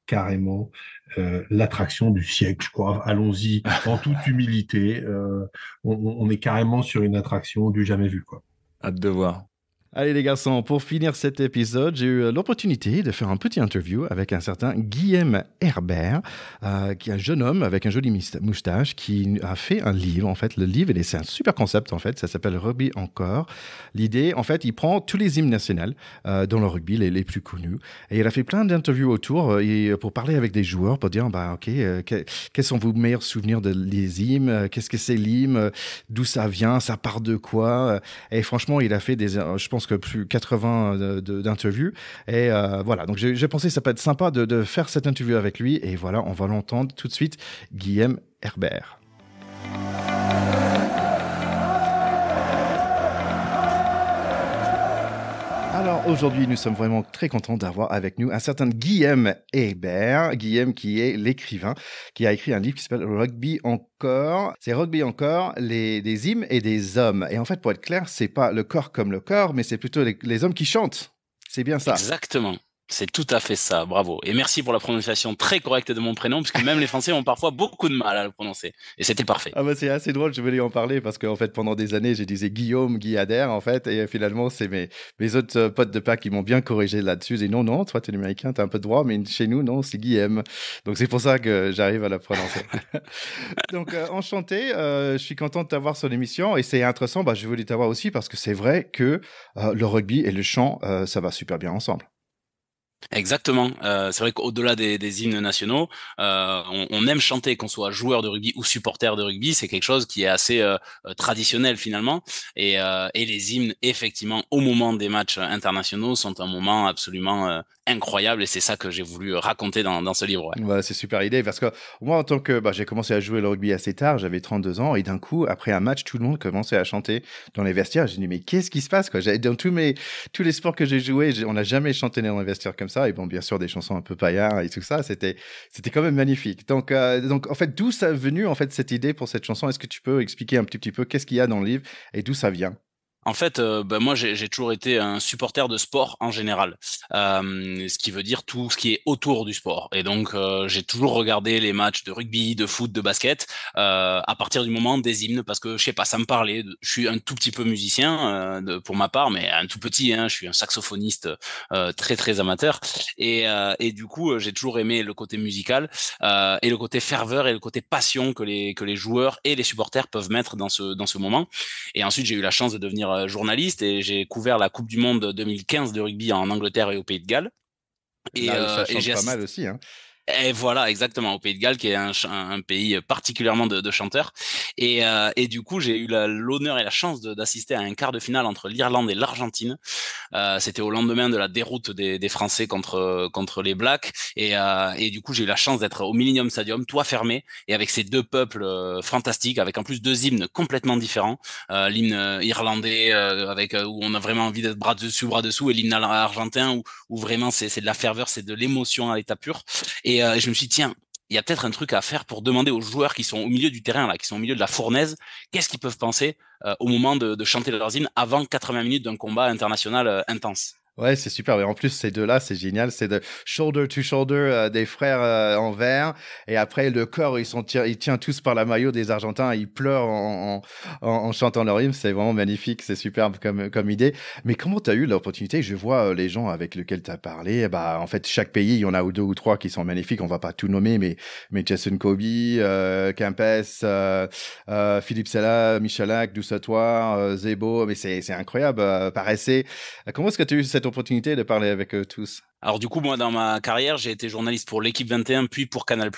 l'attraction du siècle, je crois. Allons-y en toute humilité. On est carrément sur une attraction du jamais vu, quoi. Hâte de voir. Allez les garçons, pour finir cet épisode, j'ai eu l'opportunité de faire un petit interview avec un certain Guillaume Herbert, qui est un jeune homme avec un joli moustache qui a fait un livre. En fait, le livre, c'est un super concept en fait, ça s'appelle Rugby Encore. L'idée, en fait, il prend tous les hymnes nationaux dans le rugby, les plus connus, et il a fait plein d'interviews autour pour parler avec des joueurs, pour dire, quels sont vos meilleurs souvenirs des hymnes, qu'est-ce que c'est l'hymne, d'où ça vient, ça part de quoi, et franchement, il a fait je pense que plus 80 d'interviews. Et voilà, donc j'ai pensé que ça peut être sympa de faire cette interview avec lui. Et voilà, on va l'entendre tout de suite, Guillaume Herbert. Alors aujourd'hui, nous sommes vraiment très contents d'avoir avec nous un certain Guillaume Herbert. Guillaume qui est l'écrivain, qui a écrit un livre qui s'appelle Rugby Encore. C'est Rugby Encore, des hymnes et des hommes. Et en fait, pour être clair, c'est pas le corps comme le corps, mais c'est plutôt les hommes qui chantent. C'est bien ça. Exactement. C'est tout à fait ça, bravo. Et merci pour la prononciation très correcte de mon prénom, puisque même les Français ont parfois beaucoup de mal à le prononcer. Et c'était parfait. Ah bah c'est assez drôle, je voulais en parler parce qu'en fait pendant des années je disais Guillaume, Guy Adair en fait, et finalement c'est mes autres potes de pack qui m'ont bien corrigé là-dessus. Ils disent non, toi t'es américain, t'as un peu de droit, mais chez nous non, c'est Guillaume. Donc c'est pour ça que j'arrive à la prononcer. Donc enchanté, je suis content de t'avoir sur l'émission et c'est intéressant, je voulais t'avoir aussi parce que c'est vrai que le rugby et le chant, ça va super bien ensemble. Exactement. C'est vrai qu'au-delà des hymnes nationaux, on aime chanter, qu'on soit joueur de rugby ou supporter de rugby. C'est quelque chose qui est assez traditionnel finalement. Et les hymnes, effectivement, au moment des matchs internationaux, sont un moment absolument incroyable. Et c'est ça que j'ai voulu raconter dans ce livre. Ouais. Ouais, c'est super idée parce que moi, en tant que j'ai commencé à jouer le rugby assez tard, j'avais 32 ans et d'un coup, après un match, tout le monde commençait à chanter dans les vestiaires. J'ai dit mais qu'est-ce qui se passe quoi? Dans tous les sports que j'ai joués, on n'a jamais chanté dans les vestiaires comme ça. Et bon, bien sûr, des chansons un peu païens et tout ça, c'était quand même magnifique. Donc en fait, d'où ça est venu en fait cette idée pour cette chanson? Est-ce que tu peux expliquer un petit peu qu'est-ce qu'il y a dans le livre et d'où ça vient? En fait, moi, j'ai toujours été un supporter de sport en général, ce qui veut dire tout ce qui est autour du sport. Et donc, j'ai toujours regardé les matchs de rugby, de foot, de basket, à partir du moment des hymnes, parce que je sais pas, ça me parlait. Je suis un tout petit peu musicien pour ma part, mais un tout petit. Hein, je suis un saxophoniste très très amateur. Et du coup, j'ai toujours aimé le côté musical et le côté ferveur et le côté passion que les joueurs et les supporters peuvent mettre dans ce moment. Et ensuite, j'ai eu la chance de devenir journaliste et j'ai couvert la Coupe du Monde 2015 de rugby en Angleterre et au Pays de Galles. Là où ça Et change j'ai pas mal assisté. aussi, hein. Et voilà, exactement, au Pays de Galles, qui est un pays particulièrement de chanteurs. Et du coup, j'ai eu l'honneur et la chance d'assister à un quart de finale entre l'Irlande et l'Argentine. C'était au lendemain de la déroute des Français contre les Blacks. Et du coup, j'ai eu la chance d'être au Millennium Stadium, toit fermé, et avec ces deux peuples fantastiques, avec en plus deux hymnes complètement différents. L'hymne irlandais, où on a vraiment envie d'être bras dessus, bras dessous, et l'hymne argentin, où vraiment c'est de la ferveur, c'est de l'émotion à l'état pur. Et je me suis dit, tiens, il y a peut-être un truc à faire pour demander aux joueurs qui sont au milieu du terrain, là, qui sont au milieu de la fournaise, qu'est-ce qu'ils peuvent penser au moment de chanter leurs hymnes avant 80 minutes d'un combat international intense. Ouais, c'est super. Et en plus, ces deux-là, c'est génial. C'est de shoulder to shoulder des frères en vert. Et après, le corps, ils tiennent tous par la maillot des Argentins. Ils pleurent en chantant leur hymne. C'est vraiment magnifique. C'est superbe comme idée. Mais comment tu as eu l'opportunité? Je vois les gens avec lesquels tu as parlé. Bah, en fait, chaque pays, il y en a deux ou trois qui sont magnifiques. On va pas tout nommer, mais Jason Kobe, Kempes, Philippe Sella, Michalak, Doussatoir, Zebo. Mais c'est incroyable. Paressé. Comment est-ce que tu as eu cette opportunité de parler avec eux tous? Alors du coup, moi, dans ma carrière, j'ai été journaliste pour l'équipe 21, puis pour Canal+.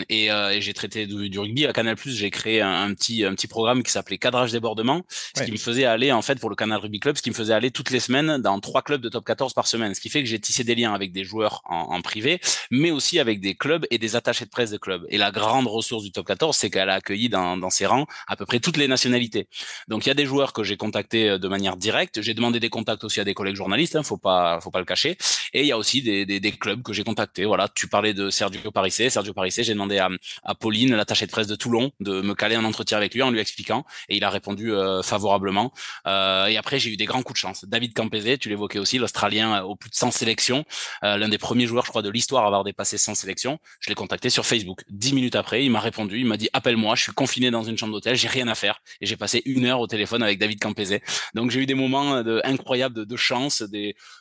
Et j'ai traité du rugby à Canal+. J'ai créé un petit programme qui s'appelait Cadrage Débordement, ce Ouais. qui me faisait aller, en fait, pour le Canal Rugby Club, ce qui me faisait aller toutes les semaines dans 3 clubs de top 14 par semaine. Ce qui fait que j'ai tissé des liens avec des joueurs en privé, mais aussi avec des clubs et des attachés de presse de clubs. Et la grande ressource du top 14, c'est qu'elle a accueilli dans ses rangs à peu près toutes les nationalités. Donc il y a des joueurs que j'ai contactés de manière directe. J'ai demandé des contacts aussi à des collègues journalistes, hein, faut pas le cacher. Et il y a aussi des clubs que j'ai contactés. Voilà, tu parlais de Sergio Parissé. Sergio Parissé, j'ai demandé à Pauline, l'attachée de presse de Toulon, de me caler un entretien avec lui en lui expliquant. Et il a répondu favorablement. Et après, j'ai eu des grands coups de chance. David Campese, tu l'évoquais aussi, l'Australien aux plus de 100 sélections, l'un des premiers joueurs, je crois, de l'histoire à avoir dépassé 100 sélections. Je l'ai contacté sur Facebook. 10 minutes après, il m'a répondu. Il m'a dit appelle-moi. Je suis confiné dans une chambre d'hôtel. J'ai rien à faire. Et j'ai passé 1 heure au téléphone avec David Campese. Donc j'ai eu des moments incroyables de chance,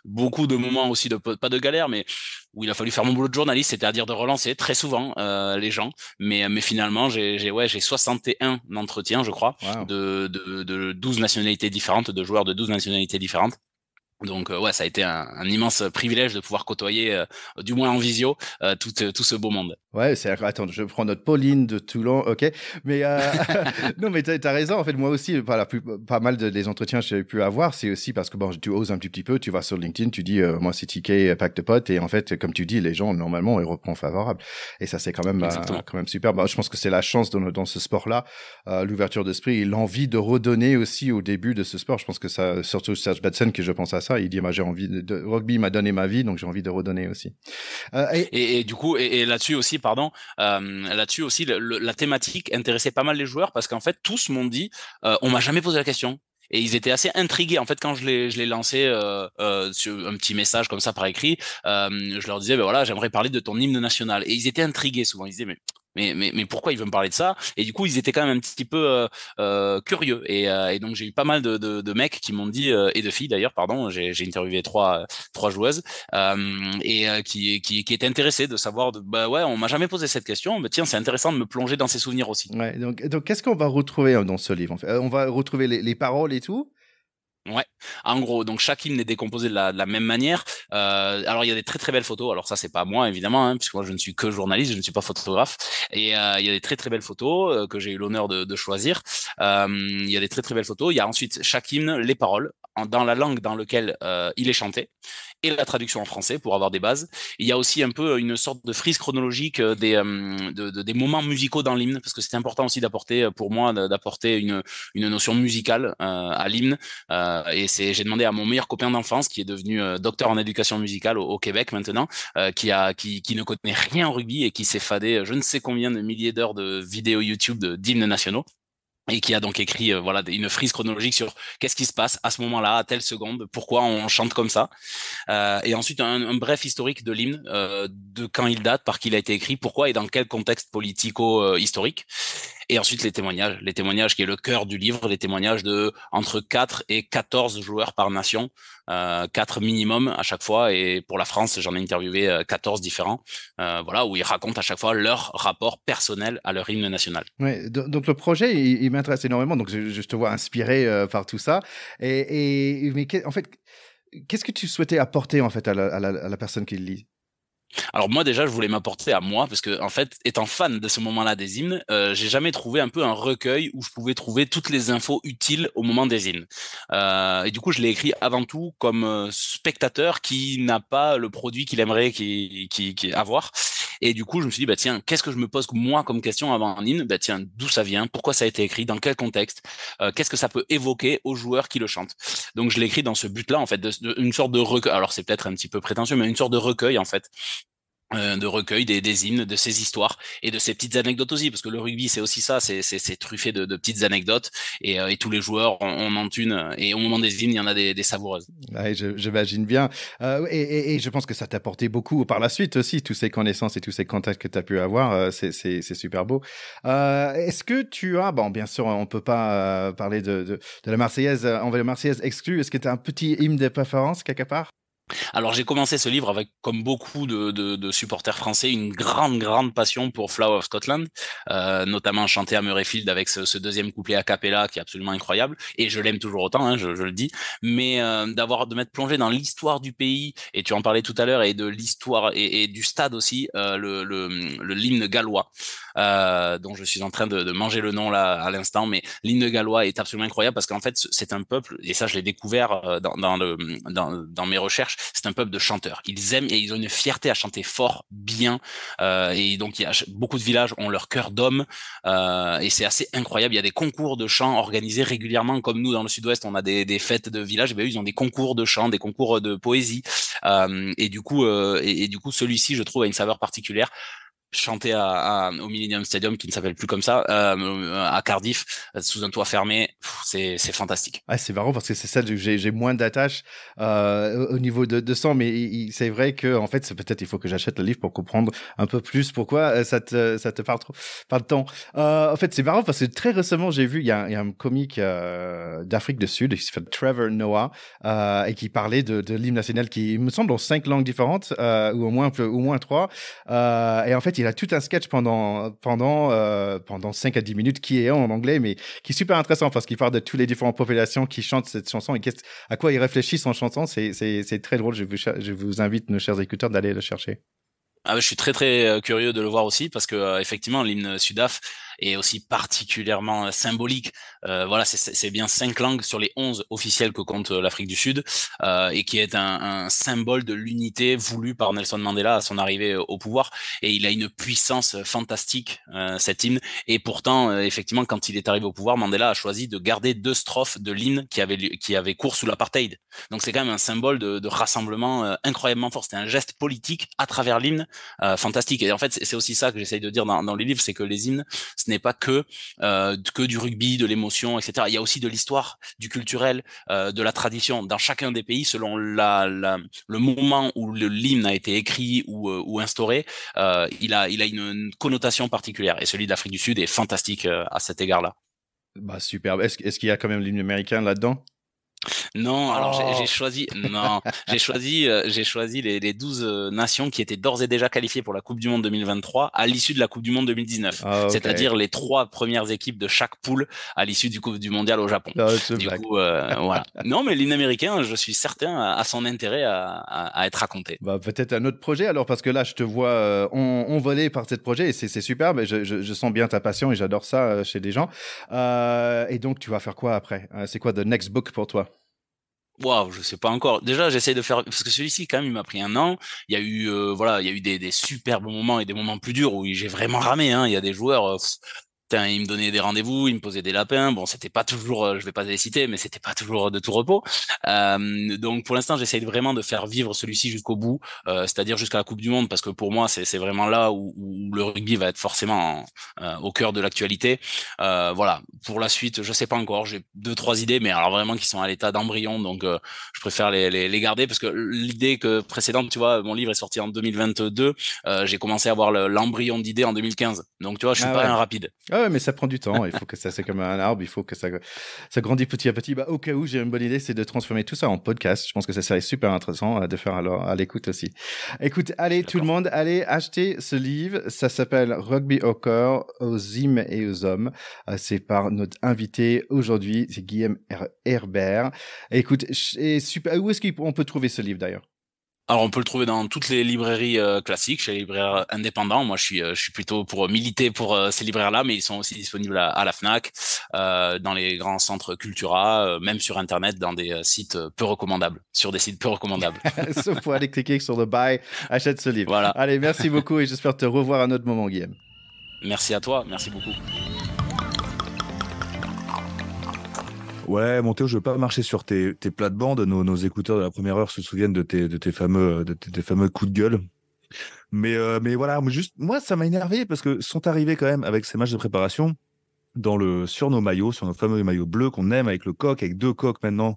beaucoup de moments aussi pas de galère, mais où il a fallu faire mon boulot de journaliste, c'est-à-dire de relancer très souvent les gens. Mais finalement, j'ai 61 entretiens, je crois, Wow. de 12 nationalités différentes, de joueurs de 12 nationalités différentes. Donc ouais, ça a été un immense privilège de pouvoir côtoyer, du moins en visio, tout ce beau monde. Ouais, attends, je prends notre Pauline de Toulon, ok. Mais non, mais t'as raison. En fait, moi aussi, pas mal des entretiens que j'ai pu avoir, c'est aussi parce que bon, tu oses un petit peu, tu vas sur LinkedIn, tu dis moi c'est TK, Pack de potes, et en fait, comme tu dis, les gens normalement ils reprennent favorable. Et ça c'est quand même super. Bah, je pense que c'est la chance dans ce sport-là, l'ouverture d'esprit et l'envie de redonner aussi au début de ce sport. Je pense que ça, surtout Serge Batsen, que je pense à ça. Il dit, j'ai envie rugby m'a donné ma vie, donc j'ai envie de redonner aussi. Et du coup, et là-dessus aussi, pardon, là-dessus aussi, la thématique intéressait pas mal les joueurs parce qu'en fait, tous m'ont dit, on m'a jamais posé la question. Et ils étaient assez intrigués. En fait, quand je l'ai lancé sur un petit message comme ça par écrit, je leur disais, ben voilà, j'aimerais parler de ton hymne national. Et ils étaient intrigués souvent. Ils disaient, mais pourquoi il veut me parler de ça? Et du coup, ils étaient quand même un petit peu curieux. Et donc, j'ai eu pas mal de mecs qui m'ont dit, et de filles d'ailleurs, pardon, j'ai interviewé trois joueuses, qui étaient intéressées de savoir, bah ouais, on m'a jamais posé cette question, mais tiens, c'est intéressant de me plonger dans ces souvenirs aussi. Ouais, donc qu'est-ce qu'on va retrouver dans ce livre en fait? On va retrouver les paroles et tout. Ouais, en gros, donc chaque hymne est décomposé de la même manière. Alors il y a des très très belles photos. Alors ça c'est pas moi évidemment, hein, puisque moi je ne suis que journaliste, je ne suis pas photographe. Et il y a des très très belles photos que j'ai eu l'honneur de choisir. Il y a des très très belles photos. Il y a ensuite chaque hymne, les paroles dans la langue dans laquelle il est chanté et la traduction en français pour avoir des bases. Il y a aussi un peu une sorte de frise chronologique des moments musicaux dans l'hymne, parce que c'est important aussi d'apporter, pour moi, d'apporter une notion musicale à l'hymne. Et j'ai demandé à mon meilleur copain d'enfance, qui est devenu docteur en éducation musicale au Québec maintenant, qui ne connaît rien au rugby et qui s'est fadé je ne sais combien de milliers d'heures de vidéos YouTube d'hymnes nationaux. et qui a donc écrit voilà une frise chronologique sur qu'est-ce qui se passe à ce moment-là, à telle seconde, pourquoi on chante comme ça. Et ensuite un bref historique de l'hymne, de quand il date, par qui il a été écrit, pourquoi et dans quel contexte politico-historique. Et ensuite les témoignages qui est le cœur du livre, les témoignages de entre 4 et 14 joueurs par nation, 4 minimum à chaque fois. Et pour la France, j'en ai interviewé 14 différents, voilà, où ils racontent à chaque fois leur rapport personnel à leur hymne national. Ouais, donc le projet, il m'intéresse énormément. Donc je te vois inspiré par tout ça. Mais en fait, qu'est-ce que tu souhaitais apporter en fait à la personne qui le lit? Alors moi déjà je voulais m'apporter à moi parce que en fait étant fan de ce moment-là des hymnes, j'ai jamais trouvé un peu un recueil où je pouvais trouver toutes les infos utiles au moment des hymnes. Et du coup je l'ai écrit avant tout comme spectateur qui n'a pas le produit qu'il aimerait qui avoir. Et du coup je me suis dit bah tiens qu'est-ce que je me pose moi comme question avant un hymne? Bah tiens d'où ça vient? Pourquoi ça a été écrit? Dans quel contexte? Qu'est-ce que ça peut évoquer aux joueurs qui le chantent? Donc je l'ai écrit dans ce but-là en fait, une sorte de recueil. Alors c'est peut-être un petit peu prétentieux mais une sorte de recueil en fait, de recueil des hymnes, de ces histoires et de ces petites anecdotes aussi, parce que le rugby c'est aussi ça, c'est truffé de petites anecdotes et tous les joueurs en ont une et au moment des hymnes il y en a des savoureuses. Ouais, j'imagine bien. Et je pense que ça t'a apporté beaucoup par la suite aussi, tous ces connaissances et tous ces contacts que tu as pu avoir. C'est super beau. Est-ce que tu as, bon, bien sûr, on peut pas parler de la Marseillaise, on va la Marseillaise exclue. Est-ce que tu as un petit hymne de préférence quelque part? Alors j'ai commencé ce livre avec, comme beaucoup de supporters français, une grande passion pour Flower of Scotland, notamment chanté à Murrayfield avec ce deuxième couplet a cappella qui est absolument incroyable, et je l'aime toujours autant, hein, je le dis, mais de m'être plongé dans l'histoire du pays, et tu en parlais tout à l'heure, et de l'histoire et du stade aussi, l'hymne gallois, dont je suis en train de manger le nom là à l'instant, mais l'hymne gallois est absolument incroyable parce qu'en fait c'est un peuple, et ça je l'ai découvert dans mes recherches, c'est un peuple de chanteurs. Ils aiment et ils ont une fierté à chanter fort, bien. Et donc, il y a beaucoup de villages ont leur cœur d'homme. Et c'est assez incroyable. Il y a des concours de chant organisés régulièrement, comme nous dans le Sud-Ouest, on a des fêtes de village. Et bien, eux, ils ont des concours de chant, des concours de poésie. Et du coup, celui-ci, je trouve, a une saveur particulière. Chanté au Millennium Stadium, qui ne s'appelle plus comme ça, à Cardiff, sous un toit fermé, c'est fantastique. Ah, c'est marrant parce que c'est ça, j'ai moins d'attache au niveau de sang, mais c'est vrai que en fait, c'est peut-être il faut que j'achète le livre pour comprendre un peu plus pourquoi ça te parle trop, parle tant. En fait, c'est marrant parce que très récemment, j'ai vu, il y a un comique d'Afrique du Sud qui s'appelle Trevor Noah et qui parlait de l'hymne national qui, il me semble, en 5 langues différentes ou au moins 3. Et en fait, il a tout un sketch pendant 5 à 10 minutes qui est en anglais, mais qui est super intéressant parce qu'il parle de toutes les différentes populations qui chantent cette chanson et à quoi ils réfléchissent en chantant. C'est très drôle. Je vous invite, nos chers écouteurs, d'aller le chercher. Ah, je suis très curieux de le voir aussi parce que effectivement l'hymne Sudaf est aussi particulièrement symbolique. Voilà, c'est bien 5 langues sur les 11 officielles que compte l'Afrique du Sud, et qui est un symbole de l'unité voulue par Nelson Mandela à son arrivée au pouvoir. Et il a une puissance fantastique, cet hymne. Et pourtant, effectivement, quand il est arrivé au pouvoir, Mandela a choisi de garder 2 strophes de l'hymne qui avait cours sous l'apartheid. Donc c'est quand même un symbole de rassemblement incroyablement fort. C'était un geste politique à travers l'hymne, fantastique. Et en fait, c'est aussi ça que j'essaye de dire dans les livres, c'est que les hymnes, ce n'est pas que du rugby, de l'émotion, etc. Il y a aussi de l'histoire, du culturel, de la tradition. Dans chacun des pays, selon le moment où l'hymne a été écrit ou instauré, il a une connotation particulière. Et celui d'Afrique du Sud est fantastique à cet égard-là. Bah, superbe. Est-ce qu'il y a quand même l'hymne américain là-dedans? Non, alors Oh. j'ai choisi les 12 nations qui étaient d'ores et déjà qualifiées pour la Coupe du Monde 2023 à l'issue de la Coupe du Monde 2019. Ah, ok. C'est-à-dire les 3 premières équipes de chaque poule à l'issue du Coupe du Mondial au Japon. Non, c'est Du blague. coup, voilà. Non, mais l'hymne américain, je suis certain, a son intérêt à être raconté. Bah, peut-être un autre projet alors, parce que là, je te vois envolé par ce projet et c'est superbe. Et je sens bien ta passion et j'adore ça chez des gens. Et donc, tu vas faire quoi après? C'est quoi the next book pour toi? Waouh, je sais pas encore. Déjà, j'essaie de faire parce que celui-ci quand même il m'a pris un an. Il y a eu voilà, il y a eu des superbes moments et des moments plus durs où j'ai vraiment ramé hein. Il y a des joueurs Il me donnait des rendez-vous, il me posait des lapins. Bon, c'était pas toujours, je vais pas les citer, mais c'était pas toujours de tout repos. Donc pour l'instant, j'essaye vraiment de faire vivre celui-ci jusqu'au bout, c'est-à-dire jusqu'à la Coupe du Monde, parce que pour moi, c'est vraiment là où le rugby va être forcément au cœur de l'actualité. Voilà. Pour la suite, je sais pas encore. J'ai 2-3 idées, mais alors vraiment qui sont à l'état d'embryon, donc je préfère les garder parce que l'idée précédente, tu vois, mon livre est sorti en 2022. J'ai commencé à avoir l'embryon d'idée en 2015. Donc tu vois, je suis pas un rapide. Ah ouais, mais ça prend du temps. Il faut que ça, c'est comme un arbre, il faut que ça grandit petit à petit. Bah, au cas où, j'ai une bonne idée, c'est de transformer tout ça en podcast. Je pense que ça serait super intéressant de faire alors à l'écoute aussi. Écoute, allez, tout le monde, allez acheter ce livre. Ça s'appelle Rugby au corps, aux hymnes et aux hommes. C'est par notre invité aujourd'hui, c'est Guillaume Herbert. Écoute, super. Où est-ce qu'on peut trouver ce livre d'ailleurs? Alors, on peut le trouver dans toutes les librairies classiques, chez les libraires indépendants. Moi, je suis plutôt pour militer pour ces libraires-là, mais ils sont aussi disponibles à la Fnac, dans les grands centres Cultura, même sur Internet, dans des sites peu recommandables, sur des sites peu recommandables. Sauf pour aller cliquer sur le buy, achète ce livre. Voilà. Allez, merci beaucoup et j'espère te revoir à un autre moment, Guillaume. Merci à toi, merci beaucoup. Ouais, Théo, je veux pas marcher sur tes plates-bandes. Nos écouteurs de la première heure se souviennent de tes fameux coups de gueule. Mais voilà, moi, ça m'a énervé parce que sont arrivés quand même avec ces matchs de préparation sur nos maillots, sur nos fameux maillots bleus qu'on aime avec le coq, avec 2 coques maintenant.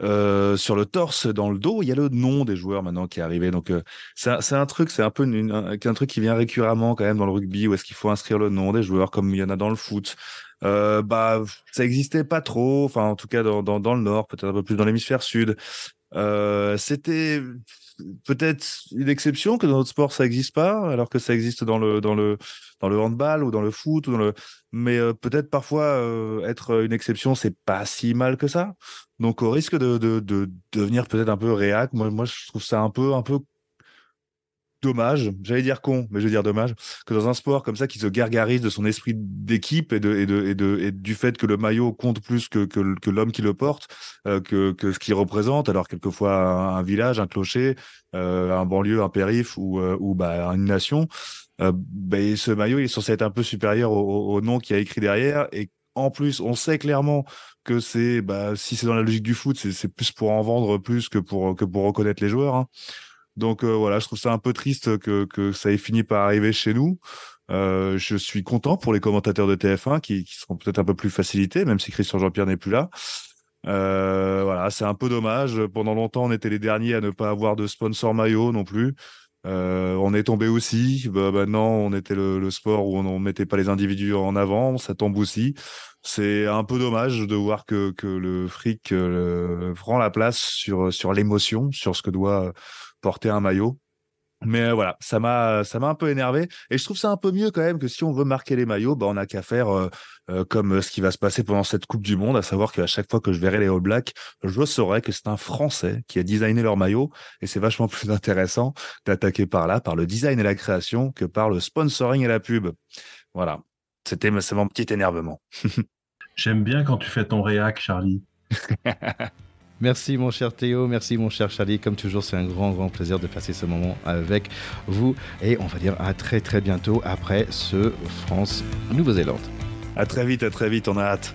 Sur le torse, dans le dos, il y a le nom des joueurs maintenant qui est arrivé. Donc c'est un truc, c'est un peu un truc qui vient récurremment quand même dans le rugby, où est-ce qu'il faut inscrire le nom des joueurs comme il y en a dans le foot. Ça existait pas trop, enfin en tout cas dans le nord, peut-être un peu plus dans l'hémisphère sud. C'était peut-être une exception que dans notre sport ça existe pas, alors que ça existe dans le handball ou dans le foot mais peut-être parfois être une exception, c'est pas si mal que ça. Donc au risque de devenir peut-être un peu réac, moi je trouve ça un peu dommage, j'allais dire con, mais je veux dire dommage, que dans un sport comme ça qui se gargarise de son esprit d'équipe et du fait que le maillot compte plus que l'homme qui le porte, que ce qu'il représente, alors quelquefois un village, un clocher, un banlieue, un périph' ou une nation, ce maillot il est censé être un peu supérieur au nom qu'il y a écrit derrière. Et en plus, on sait clairement que si c'est dans la logique du foot, c'est plus pour en vendre plus que pour reconnaître les joueurs, hein. Donc voilà, je trouve ça un peu triste que ça ait fini par arriver chez nous. Je suis content pour les commentateurs de TF1 qui seront peut-être un peu plus facilités, même si Christian Jean-Pierre n'est plus là. Voilà, c'est un peu dommage. Pendant longtemps, on était les derniers à ne pas avoir de sponsor maillot non plus. On est tombé aussi. Maintenant, on était le sport où on ne mettait pas les individus en avant. Ça tombe aussi. C'est un peu dommage de voir que le fric prend la place sur l'émotion, sur ce que doit porter un maillot. Mais voilà, ça m'a un peu énervé. Et je trouve ça un peu mieux quand même que si on veut marquer les maillots, on n'a qu'à faire comme ce qui va se passer pendant cette Coupe du Monde, à savoir qu'à chaque fois que je verrai les All Blacks, je saurai que c'est un Français qui a designé leur maillot. Et c'est vachement plus intéressant d'attaquer par le design et la création, que par le sponsoring et la pub. Voilà, c'est mon petit énervement. J'aime bien quand tu fais ton réac, Charlie. Merci mon cher Théo, merci mon cher Charlie. Comme toujours, c'est un grand plaisir de passer ce moment avec vous. Et on va dire à très bientôt après ce France-Nouvelle-Zélande. À très vite, on a hâte.